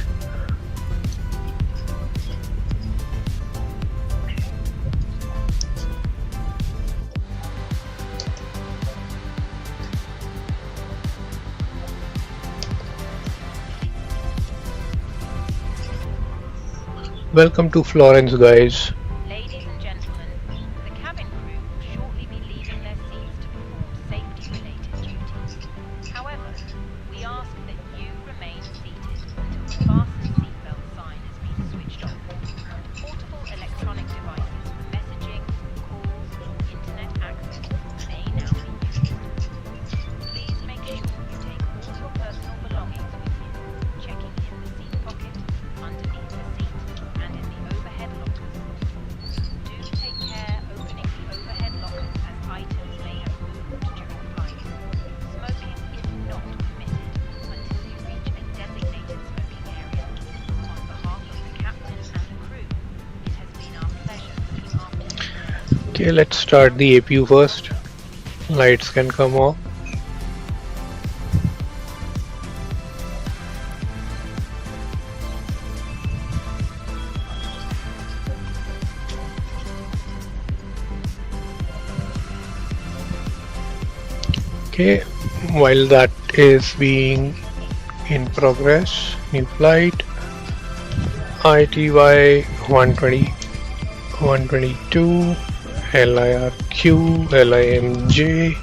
Welcome to Florence, guys. Ladies and gentlemen, the cabin crew will shortly be leaving their seats to perform safety-related duties. However, we ask that you remain seated until the fasten seatbelt sign has been switched off. Portable electronic devices for messaging, calls, or internet access may now be used. Please make sure you take all your personal belongings with you, checking in the seat pocket, underneath the seat, and in the overhead lockers. Do take care opening the overhead lockers as items may have moved during flight. Smoking is not permitted until you reach a designated smoking area. On behalf of the captain and the crew, it has been our pleasure looking after you. Okay, let's start the APU first. Lights can come off. Okay, while that is being in progress, new flight ITY 120, 122, LIRQ, LIMJ,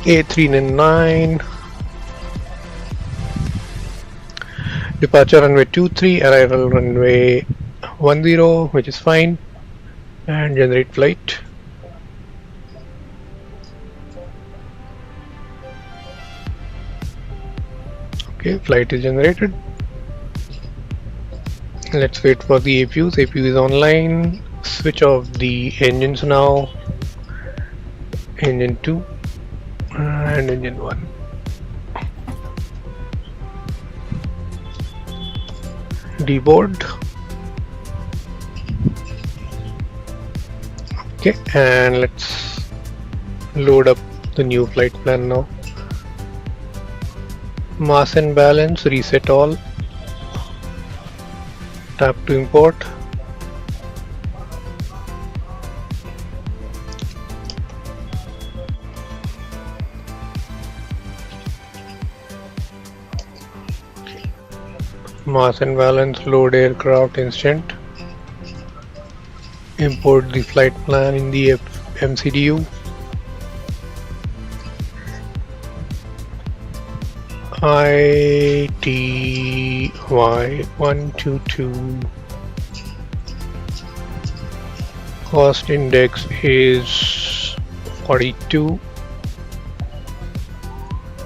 A399, departure runway 23, arrival runway 10, which is fine, and generate flight. Okay, flight is generated. Let's wait for the APUs. APU is online. Switch off the engines now. Engine 2 and engine 1. Deboard. Okay, and let's load up the new flight plan now. Mass and balance, reset all. Tap to import. Mass and balance, load aircraft instant. Import the flight plan in the MCDU. ITY122. Cost index is 42.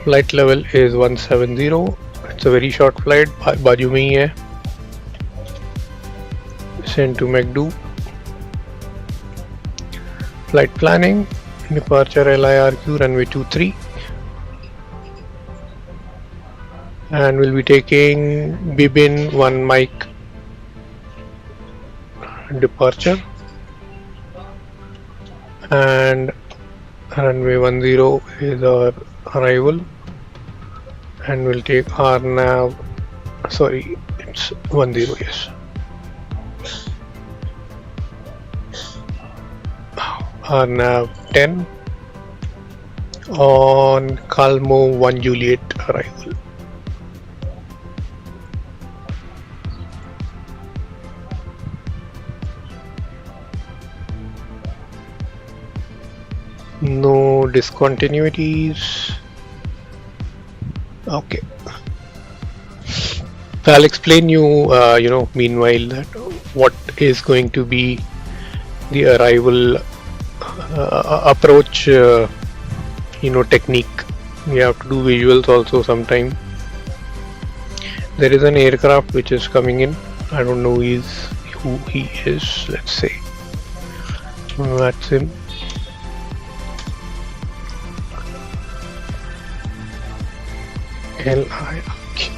Flight level is 170. It's a very short flight. बाजू में ही है. Send to McDo. Flight planning. Departure LIRQ runway 23. And we'll be taking Bibin 1 Mike departure. And runway 10 is our arrival. And we'll take our nav, sorry, it's 10, yes. Our nav 10 on Colombo 1 Juliet arrival. No discontinuities. Okay. So I'll explain you, meanwhile that what is going to be the arrival approach, technique. We have to do visuals also sometime. There is an aircraft which is coming in. I don't know who he is. Let's say that's him. LIRQ.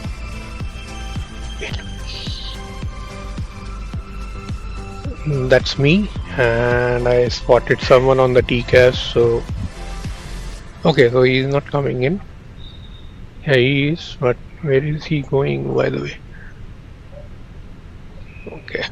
That's me, and I spotted someone on the J.A.G.S. So okay, so he's not coming in. Yeah, he is, but where is he going, by the way? Okay.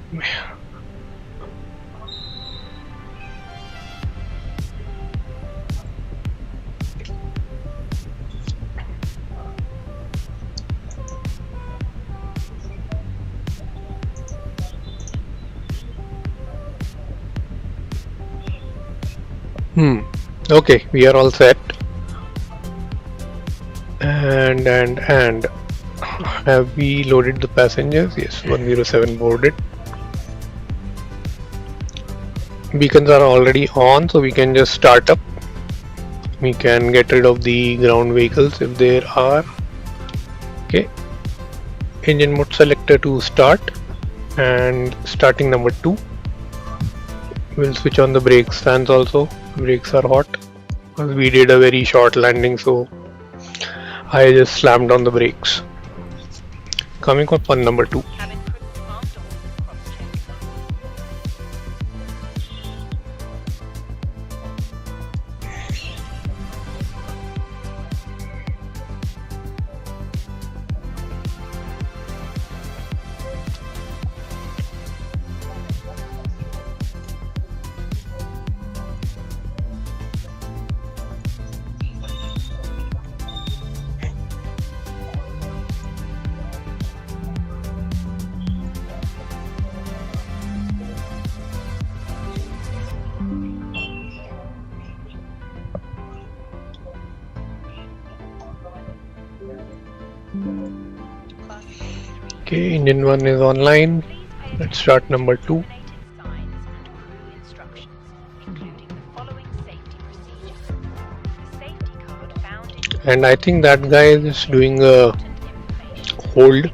Okay, we are all set. And have we loaded the passengers? Yes, 107 boarded. Beacons are already on, so we can just start up. We can get rid of the ground vehicles if there are. Okay. Engine mode selector to start, and starting number 2. We'll switch on the brakes fans also. Brakes are hot because we did a very short landing, so I just slammed on the brakes. Coming up on number 2. Okay, engine 1 is online. Let's start number 2. And I think that guy is doing a hold.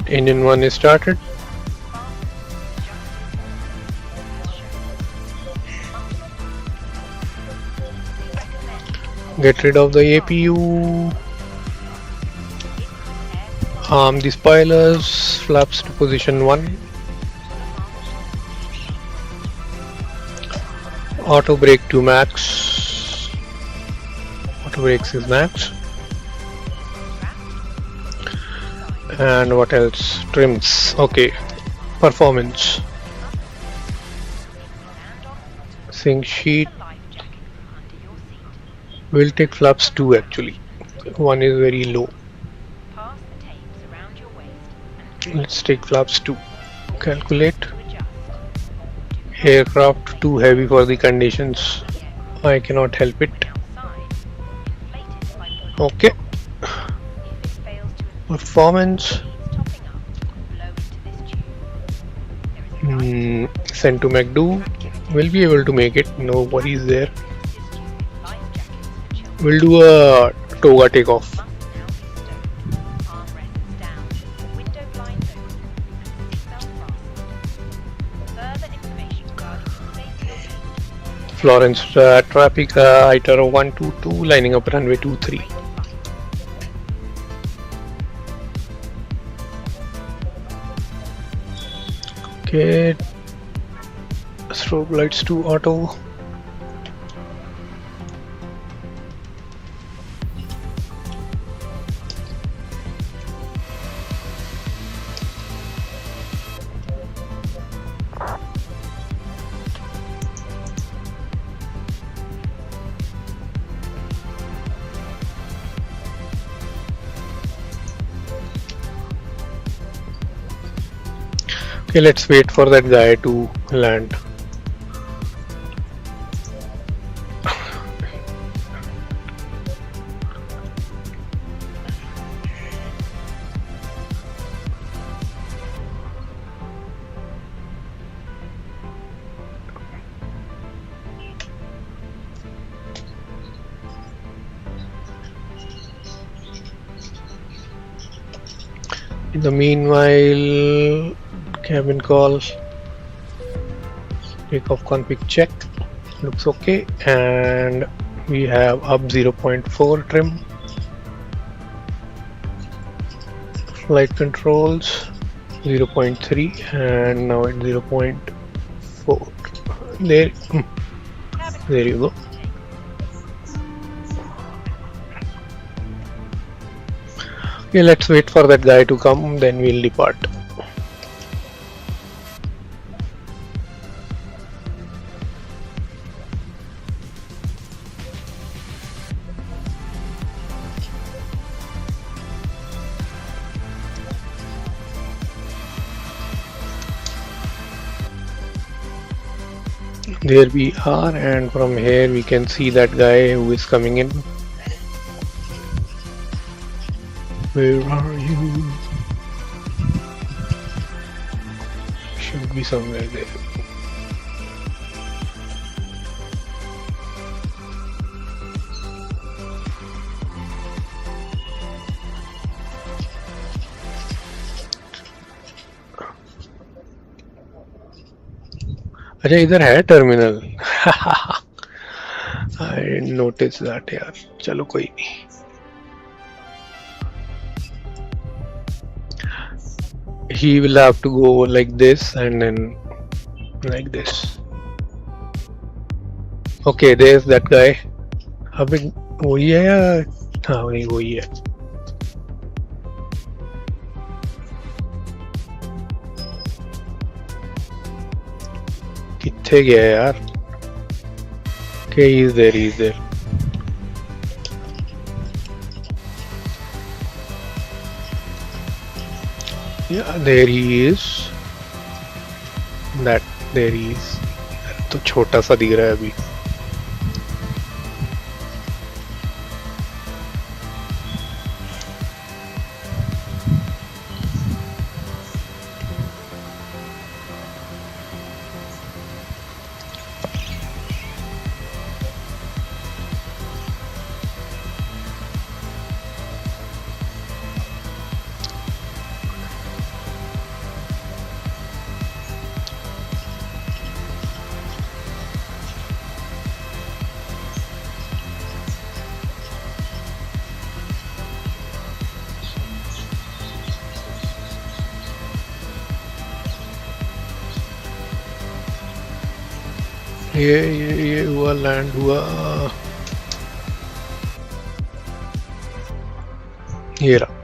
Engine 1 is started. Get rid of the APU. Arm the spoilers. flaps to position 1. Auto brake to max. Auto brakes is max. And what else? Trims. Okay. Performance. Sync sheet. We'll take flaps 2 actually. One is very low. Let's take flaps 2. Calculate. Aircraft too heavy for the conditions. I cannot help it. Okay. Performance. Send to McDo. We'll be able to make it. No worries there. We'll do a toga takeoff. Florence traffic ITAR 122 lining up runway 23. Okay, strobe lights to auto. Okay, let's wait for that guy to land. In the meanwhile, cabin call, takeoff config check, looks okay, and we have up 0.4 trim, flight controls 0.3, and now at 0.4. There you go. Okay, let's wait for that guy to come, then we'll depart. There we are, and from here we can see that guy who is coming in. Where are you? Should be somewhere there. अच्छा इधर है terminal. I didn't notice that यार. चलो कोई नहीं. He will have to go like this and then like this. Okay, there's that guy. अबे वही है या हाँ वही है. किथे गया यार? Okay, he's there. Yeah, there he is. There he is. तो छोटा सा दिख रहा है अभी. ये हुआ लैंड हुआ, ये रहा।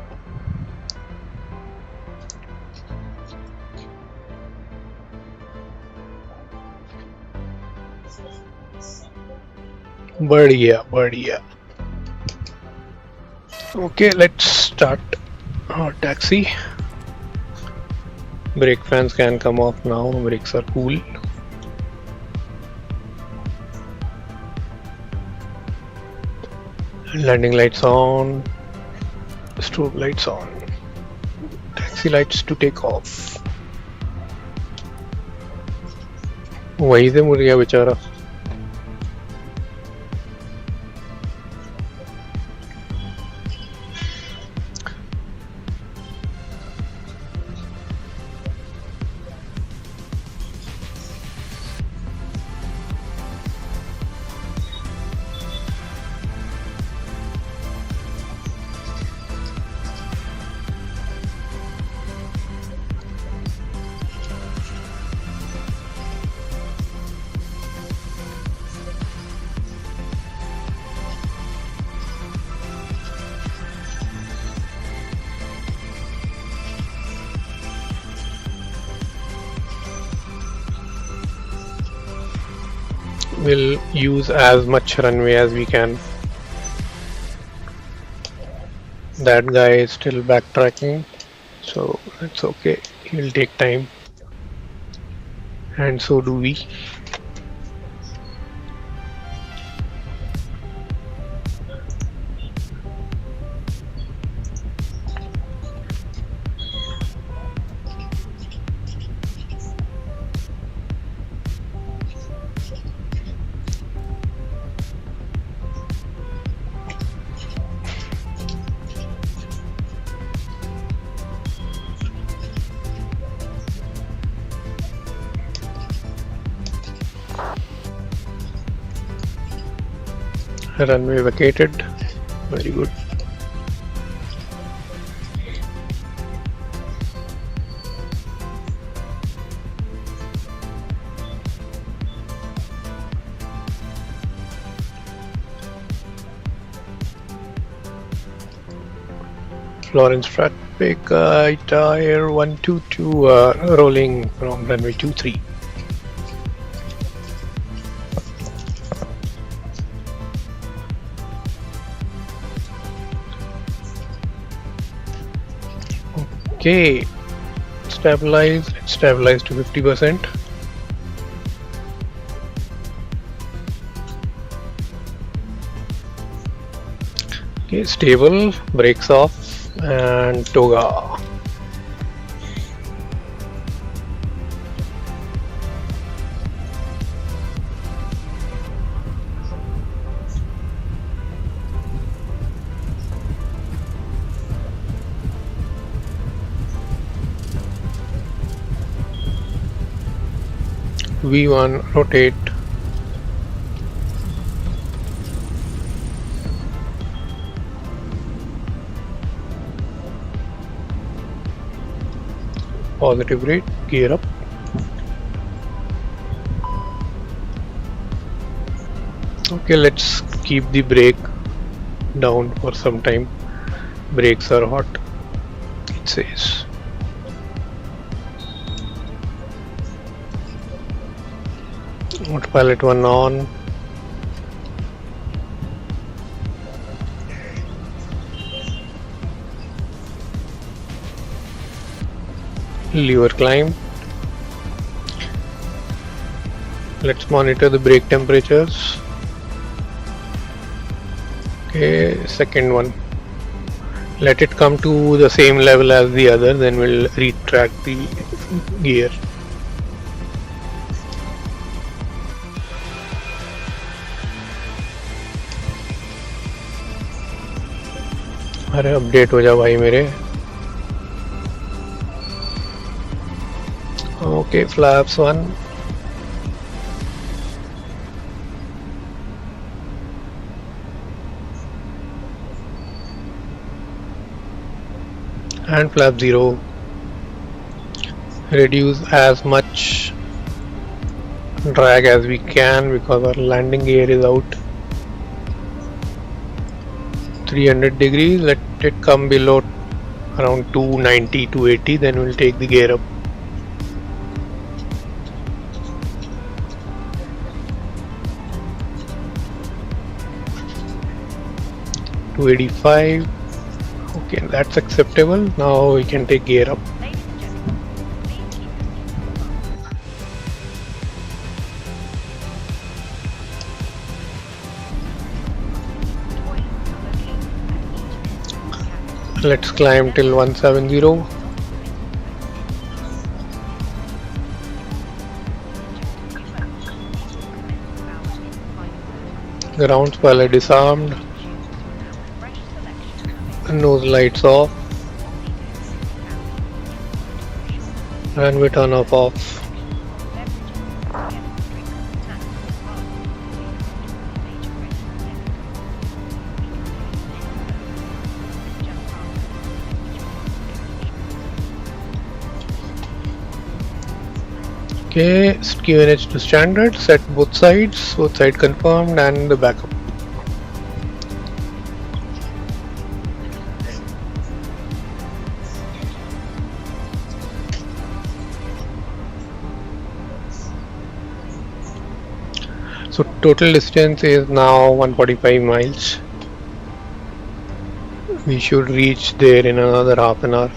बढ़िया बढ़िया। Okay, let's start our taxi. Brake fans can come off now. Brakes are cool. Landing lights on. Strobe lights on. Taxi lights to take off. वहीं से मुड़ गया बेचारा। We'll use as much runway as we can. That guy is still backtracking, so it's okay. He'll take time, and so do we. Runway vacated. Very good. Florence traffic, tire 122 rolling from runway 23. Okay, stabilize. Let's stabilize to 50%. Okay, stable, brakes off, and toga. V1 rotate. Positive rate, gear up. Okay, let's keep the brake down for some time. Brakes are hot, it says. Autopilot 1 on. Lever climb. Let's monitor the brake temperatures. Okay, second one. Let it come to the same level as the other, then we'll retract the gear. अरे update हो जा भाई मेरे. Okay, flaps 1. And flap 0. Reduce as much drag as we can because our landing gear is out. 300 degrees, let it come below around 290, 280, then we'll take the gear up. $285. Okay, that's acceptable. Now we can take gear up. Ladies and gentlemen, please keep your seatbelts fastened. Toilets are located at each end of the cabin. Let's climb till 170. Not permitted Ground spoiler disarmed. Nose lights off. Runway turn off. Okay, QNH to standard, set both sides confirmed, and the backup. So total distance is now 145 miles. We should reach there in another half an hour.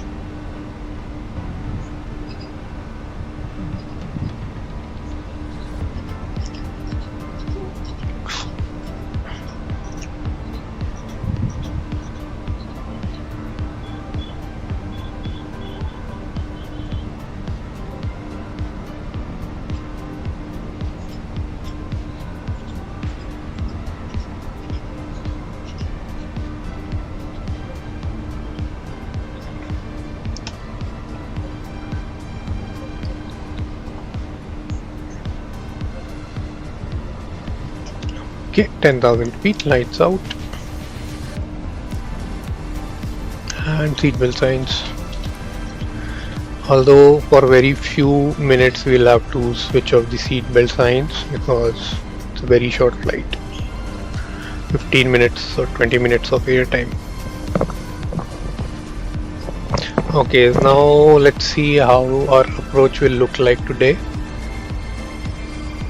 Okay, 10,000 feet, lights out, and seatbelt signs. Although for very few minutes we'll have to switch off the seatbelt signs because it's a very short flight. 15 minutes or 20 minutes of air time. Okay, now let's see how our approach will look like today.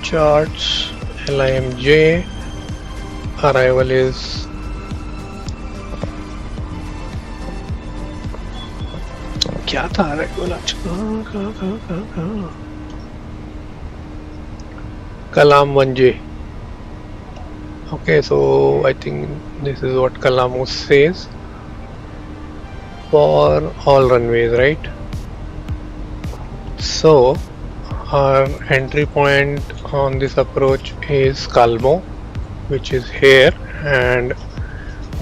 Charts, LIMJ. Arrival is क्या था arrival आज Kalam 1J. Okay, so I think this is what Kalamo says for all runways, right? So our entry point on this approach is Colombo, which is here and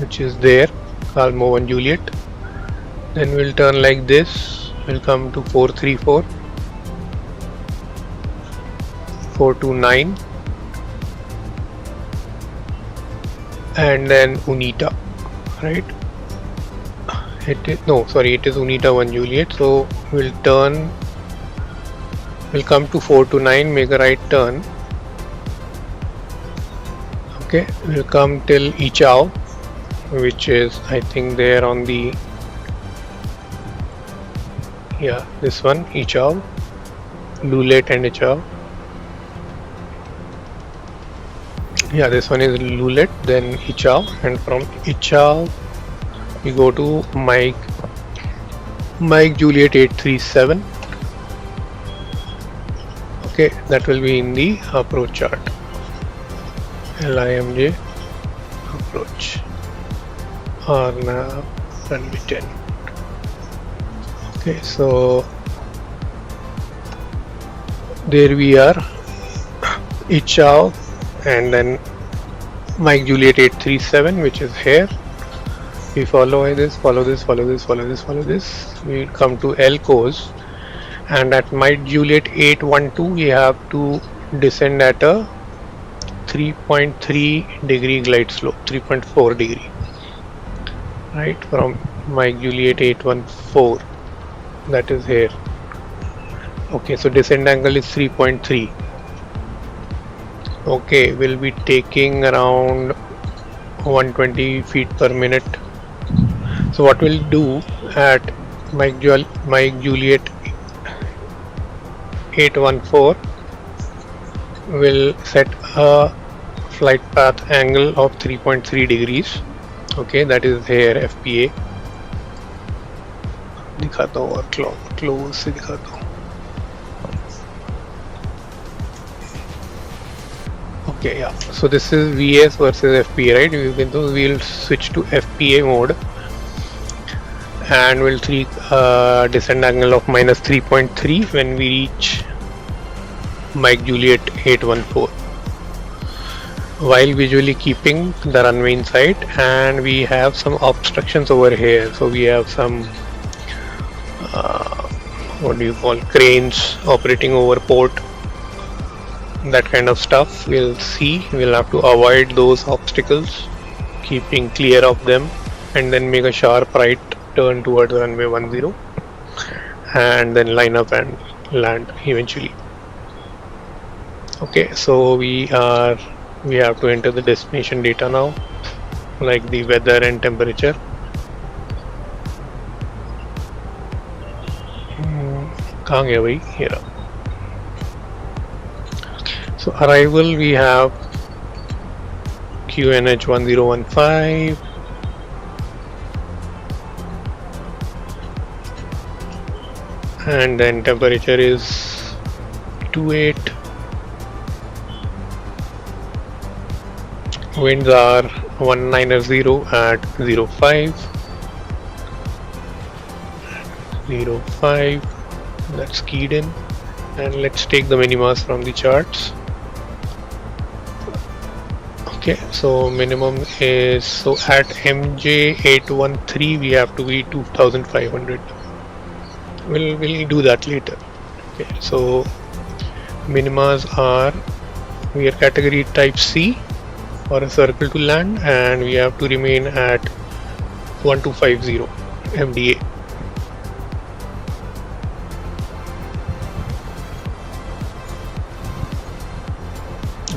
which is there, Colombo 1 Juliet. Then we'll turn like this, we'll come to 434, 429, and then Unita, right? It is Unita 1 Juliet. So we'll turn, we'll come to 429, make a right turn. Okay, we'll come till Ichao, which is I think there on the, yeah, this one, Ichao, Lulet and Ichao. Yeah, this one is Lulet, then Ichao, and from Ichao we go to Mike Juliet 837. Okay, that will be in the approach chart. LIMJ approach RNAV runway 10. Okay, so there we are, Ichao, and then Mike Juliet 837, which is here. We follow this, we come to LCOS, and at Mike Juliet 812 we have to descend at a 3.3 degree glide slope, 3.4 degree, right, from Mike Juliet 814, that is here. Okay, so descent angle is 3.3. Okay, we'll be taking around 120 feet per minute. So what we'll do at Mike Juliet 814, we'll set a flight path angle of 3.3 degrees. Okay, that is here FPA. दिखाता हूँ और close से दिखाता हूँ. Okay, yeah. So this is VS versus FPA, right? We'll switch to FPA mode, and we'll take descent angle of minus 3.3 when we reach Mike Juliet 814, while visually keeping the runway in sight. And we have some obstructions over here. So we have some what do you call, cranes operating over port, that kind of stuff. We'll see. We'll have to avoid those obstacles, keeping clear of them, and then make a sharp right turn towards runway 10, and then line up and land eventually. Okay, so we have to enter the destination data now, like the weather and temperature. कहाँ गया भाई? Here. So arrival, we have QNH 1015, and then temperature is 28. Winds are 190 at 05. 05. That's keyed in, and let's take the minimas from the charts. Okay, so minimum is, so at MJ 813 we have to be 2500. We'll do that later. Okay, so minimas are, we are category type C for a circle to land, and we have to remain at 1250 MDA.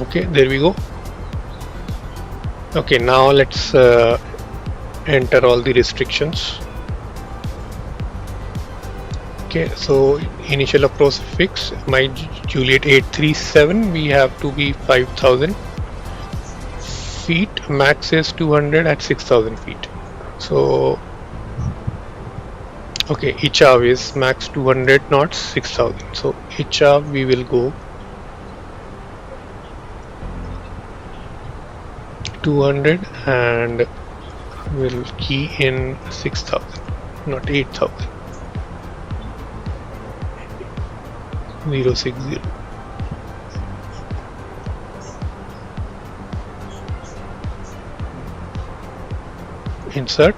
Okay, there we go. Okay, now let's enter all the restrictions. Okay, so initial approach fix, my Juliet 837, we have to be 5000 feet, max is 200 at 6000 feet. So okay, ICHAV is max 200 knots, 6000. So ICHAV we will go 200 and we'll key in 6000, not 8000. 060. Insert.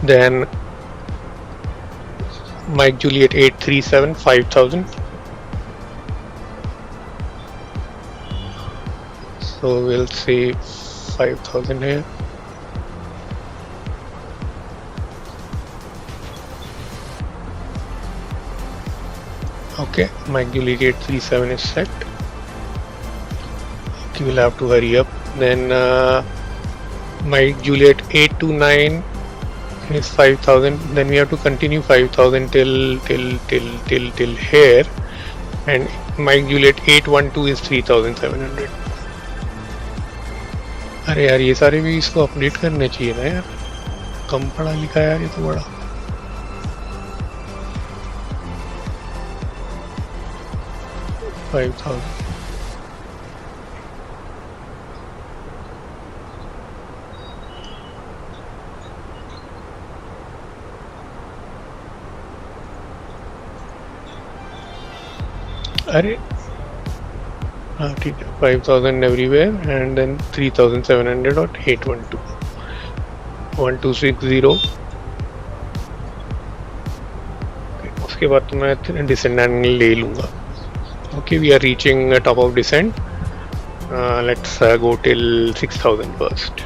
Then Mike Juliet 837, 5000. So we'll say 5000 here. Okay, Mike Juliet 837 is set. Okay, we'll have to hurry up. Then Mike Juliet 829 is 5000. Then we have to continue 5000 till here. And Mike Juliet 812 is 3700. अरे यार ये सारे भी इसको update करने चाहिए ना यार, कम पढ़ा लिखा यार ये तो बड़ा. $5,000. अरे हाँ ठीक है, 5000 everywhere and then 3700 और 812 1260. उसके बाद तो मैं डिसेंड एंगल ले लूँगा. Okay, we are reaching the top of descent. Let's go till 6000 first.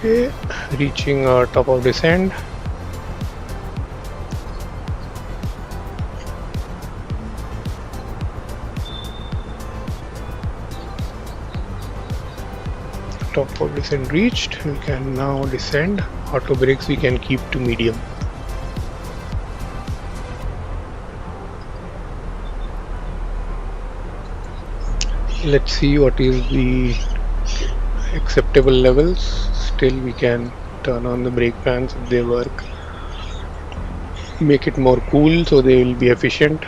Okay, reaching top of descent. Top of descent reached. We can now descend. Auto brakes we can keep to medium. Let's see what is the acceptable levels. Still we can turn on the brake pans if they work. Make it more cool so they will be efficient.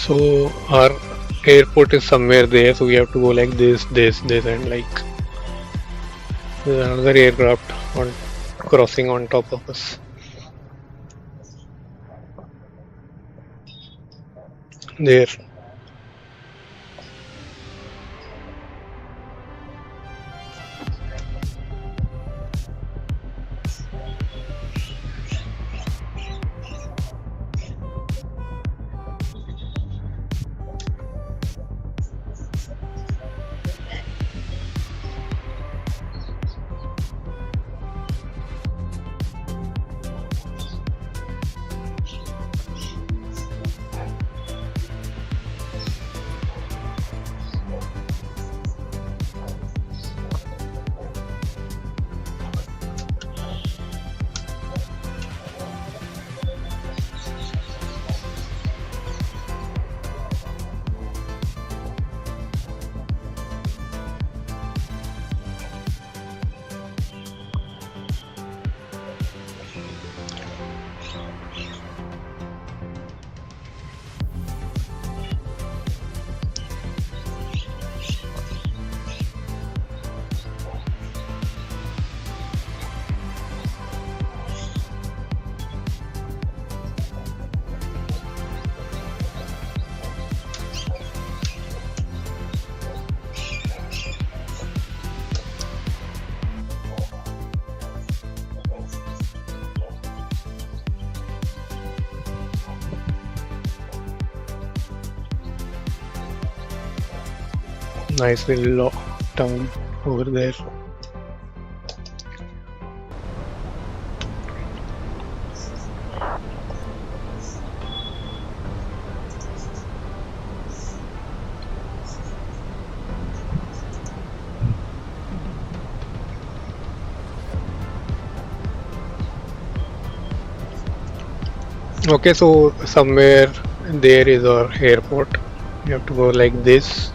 So our airport is somewhere there, so we have to go like this, and like there's another aircraft on crossing on top of us. There. Nice little town over there. Okay, so somewhere there is our airport. You have to go like this,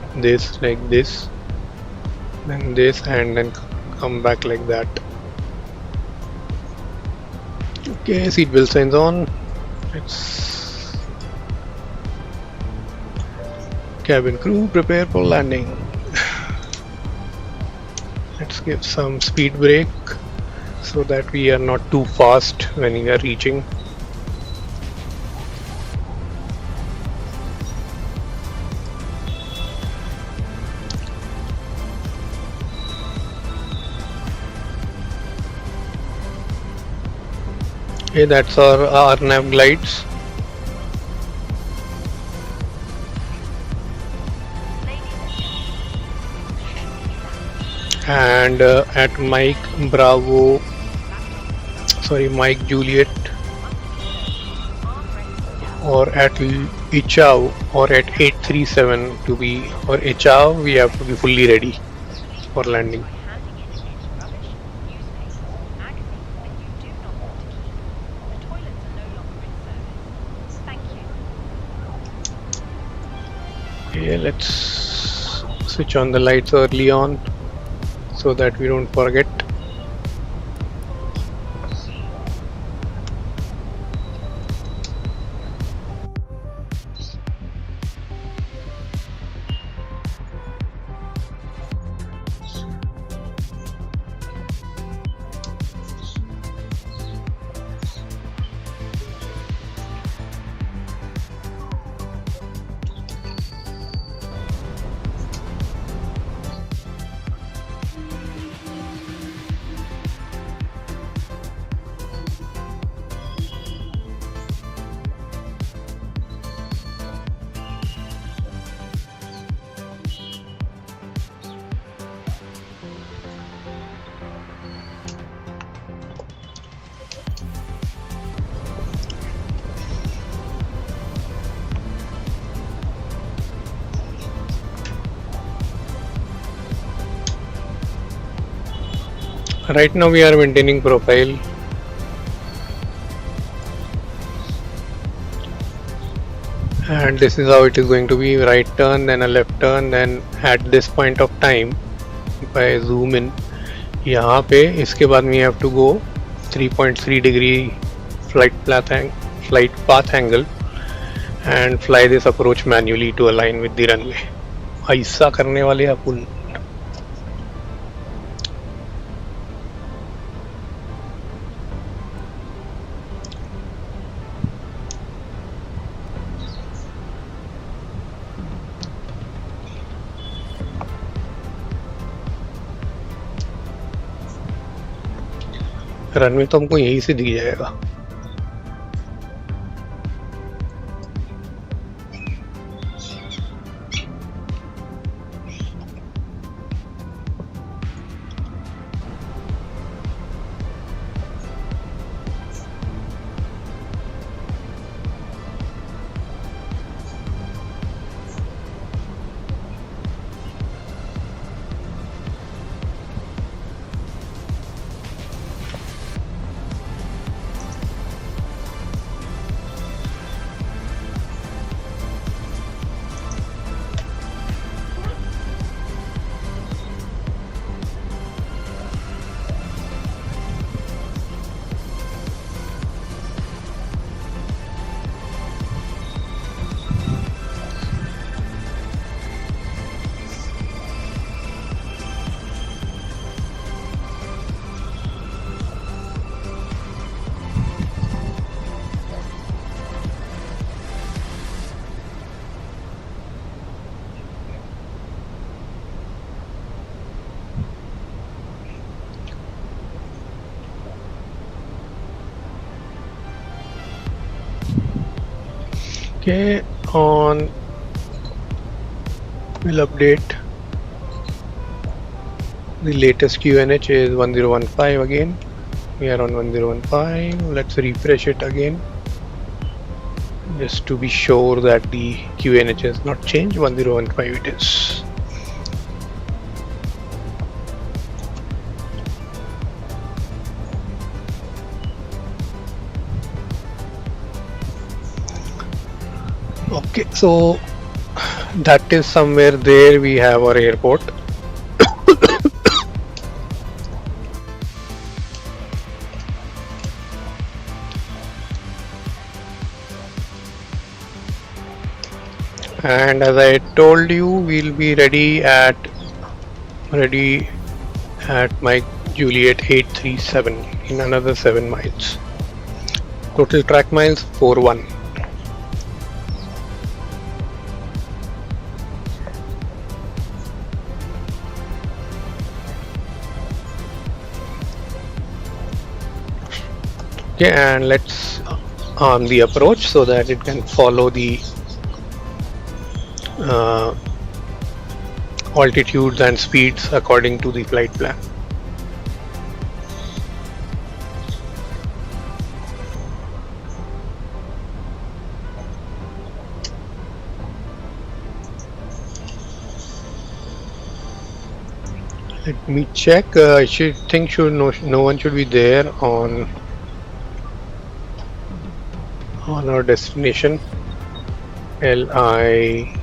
like this, then this, and then come back like that. Okay, seatbelt signs on. Let's cabin crew prepare for landing. Let's give some speed brake so that we are not too fast when we are reaching. Okay, that's our nav glides. And at Mike Bravo, Mike Juliet, or at Ichao, or at 837 to be, or Ichao, we have to be fully ready for landing. By handing in any rubbish, newspapers, magazines that you do not want to keep. The toilets are no longer in service. Thank you. Okay, let's switch on the lights early on so that we don't forget. Right now we are maintaining profile. And this is how it is going to be: right turn, then a left turn, then at this point of time, if I zoom in, यहाँ पे इसके बाद we have to go 3.3 degree flight path angle and fly this approach manually to align with the runway. ऐसा करने वाले अपन. Runway तो हमको यहीं से दिख जाएगा. Okay, we'll update the latest QNH is 1015 again. We are on 1015. Let's refresh it again just to be sure that the QNH has not changed. 1015 it is. Okay, so that is somewhere there we have our airport. And as I told you, we'll be ready at Mike Juliet 837 in another 7 miles. Total track miles 41. Okay, and let's arm the approach so that it can follow the uh, altitudes and speeds according to the flight plan. Let me check. I should think no one should be there on our destination LIMJ.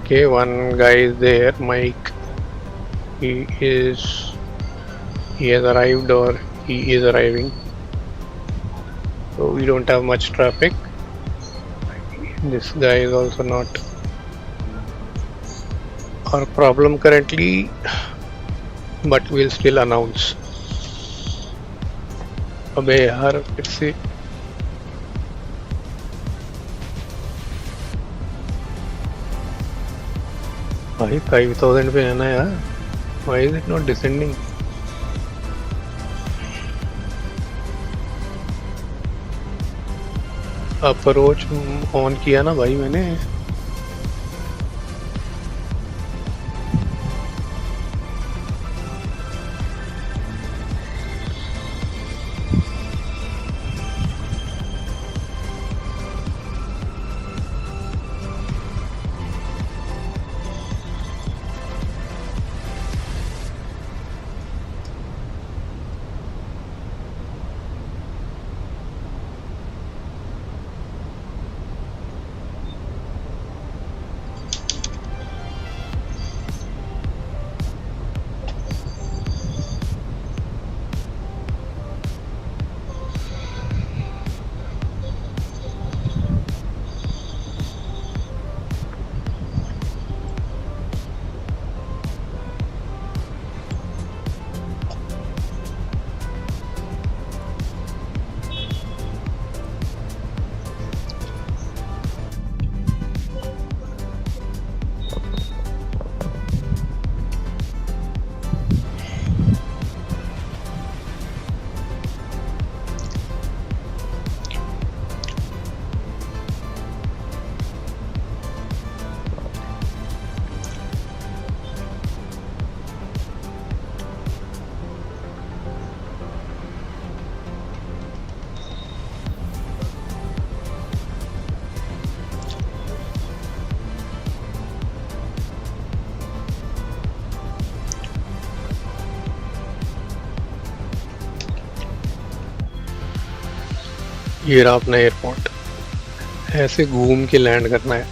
Okay, one guy is there, Mike. He has arrived or he is arriving. So we don't have much traffic. This guy is also not our problem currently, but we'll still announce. अबे यार फिर से भाई 5000 पे है ना यार. Why is it not descending? Approach on किया ना भाई मैंने. ये रहा अपना एयरपोर्ट. ऐसे घूम के लैंड करना है.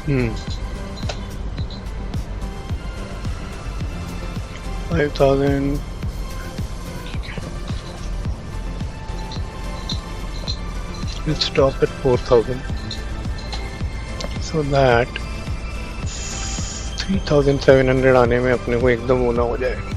Hmm. 5,000. Let's stop at 4,000. So that 3,700 आने में अपने को एकदम होना हो जाएगा.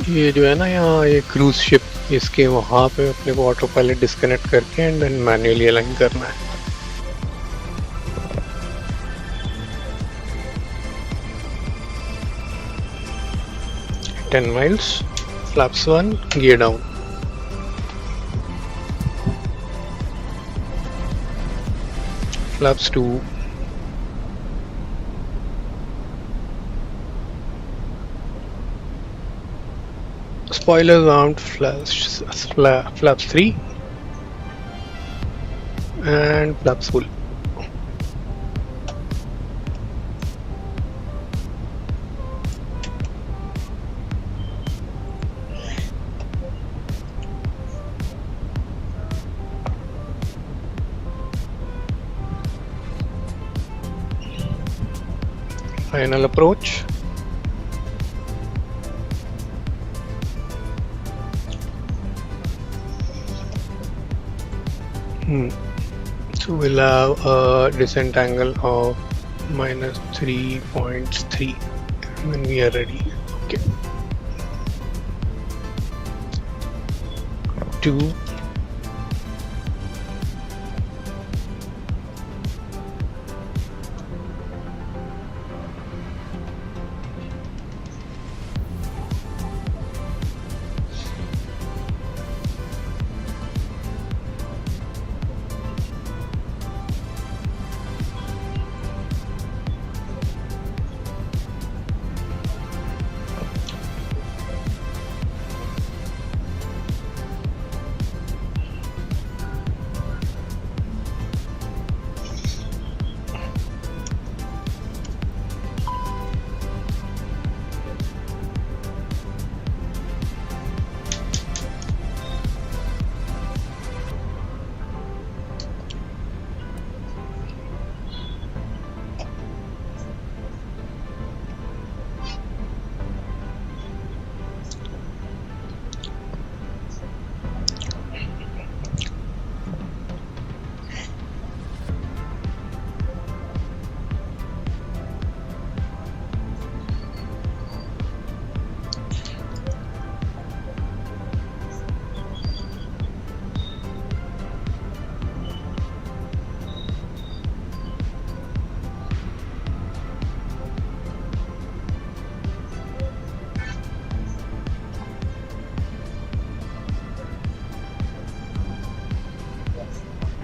ये जो है ना यहाँ ये क्रूज शिप, इसके वहाँ पे अपने को ऑटो पायलट डिस्कनेक्ट करके एंड देन मैन्युअली अलाइन करना है. Ten miles, flaps 1, gear down. Flaps 2. Spoilers armed, flaps 3 and flaps full. Final approach. So we'll have a descent angle of minus 3.3 when we are ready. Okay. 2.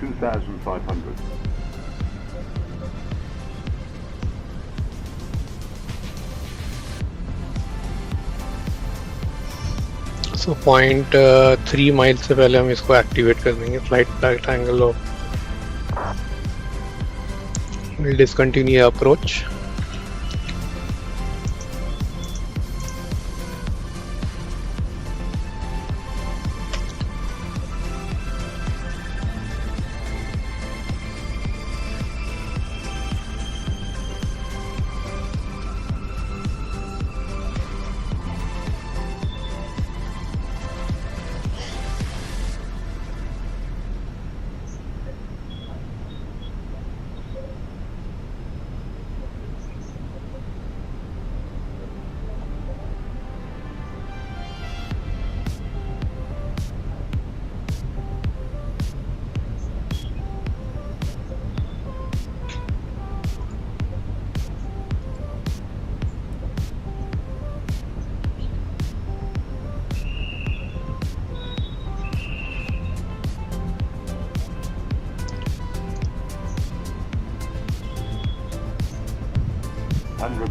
$2,500. So 0.3 mile से पहले हम इसको activate कर देंगे. Flight angle of we'll discontinue approach.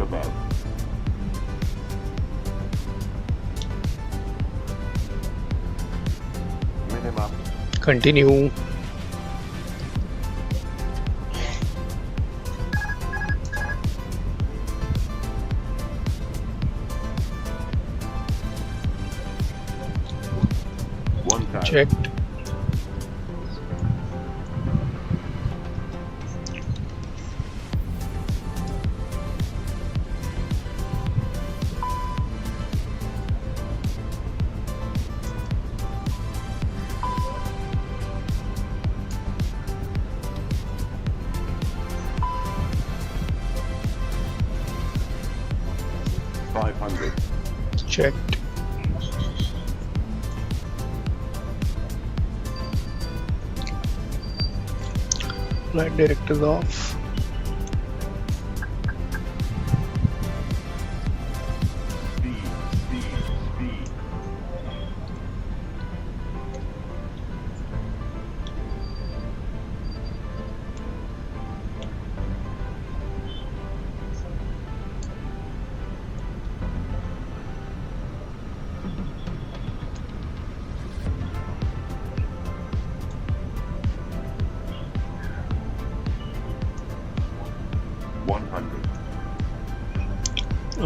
Above. Minimum. Continue. Checked. Checked. Flight directors off. Speed.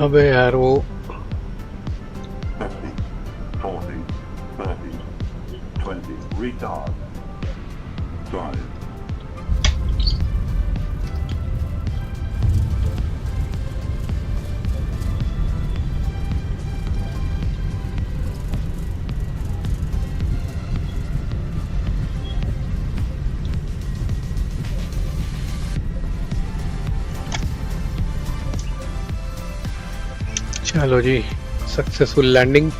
अबे यार वो 50, 40, 30, 20, retard. Drive. चलो जी, successful landing.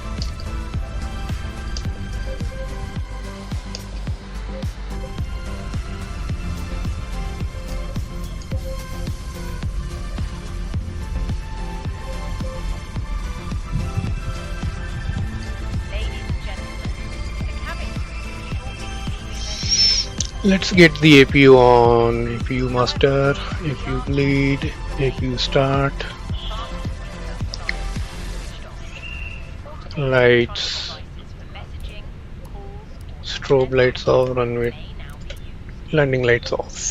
Let's get the APU on. APU master, APU bleed, APU start. Lights, strobe lights off, runway, landing lights off.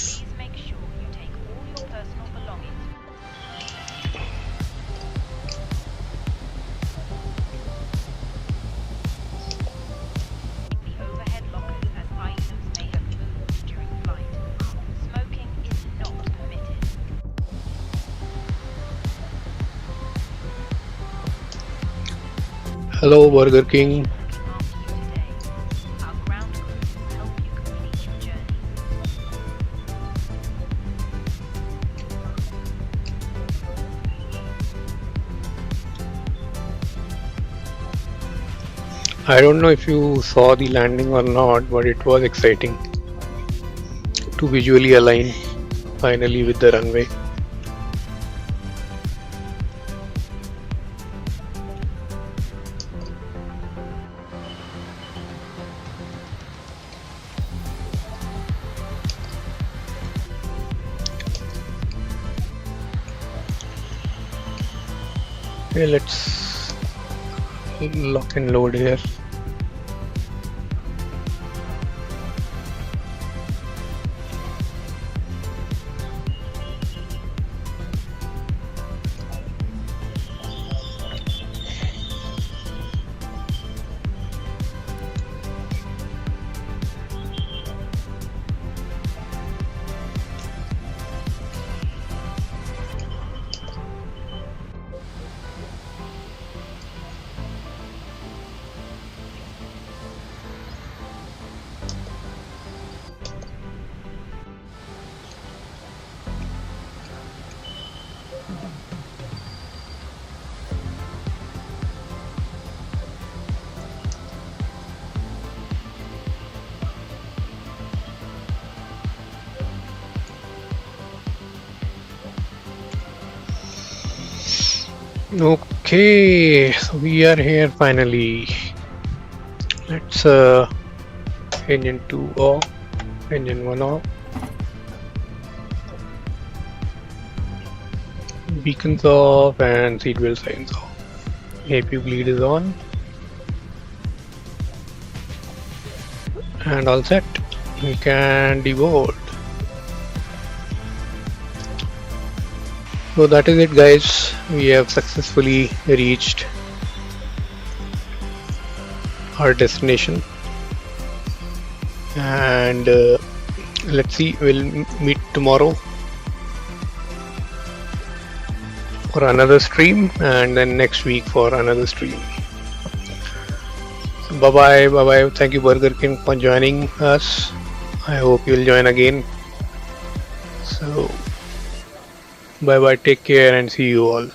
Hello, Burger King. I don't know if you saw the landing or not, but it was exciting to visually align finally with the runway. Okay, let's lock and load here. Okay, so we are here finally. Let's engine 2 off, engine 1 off, beacons off and seatbelt signs off. APU bleed is on and all set. We can deboard. So that is it, guys. We have successfully reached our destination. and let's see, we'll meet tomorrow for another stream, and then next week for another stream. So bye bye. Thank you, Burger King, for joining us. I hope you'll join again. So bye bye, take care, and see you all.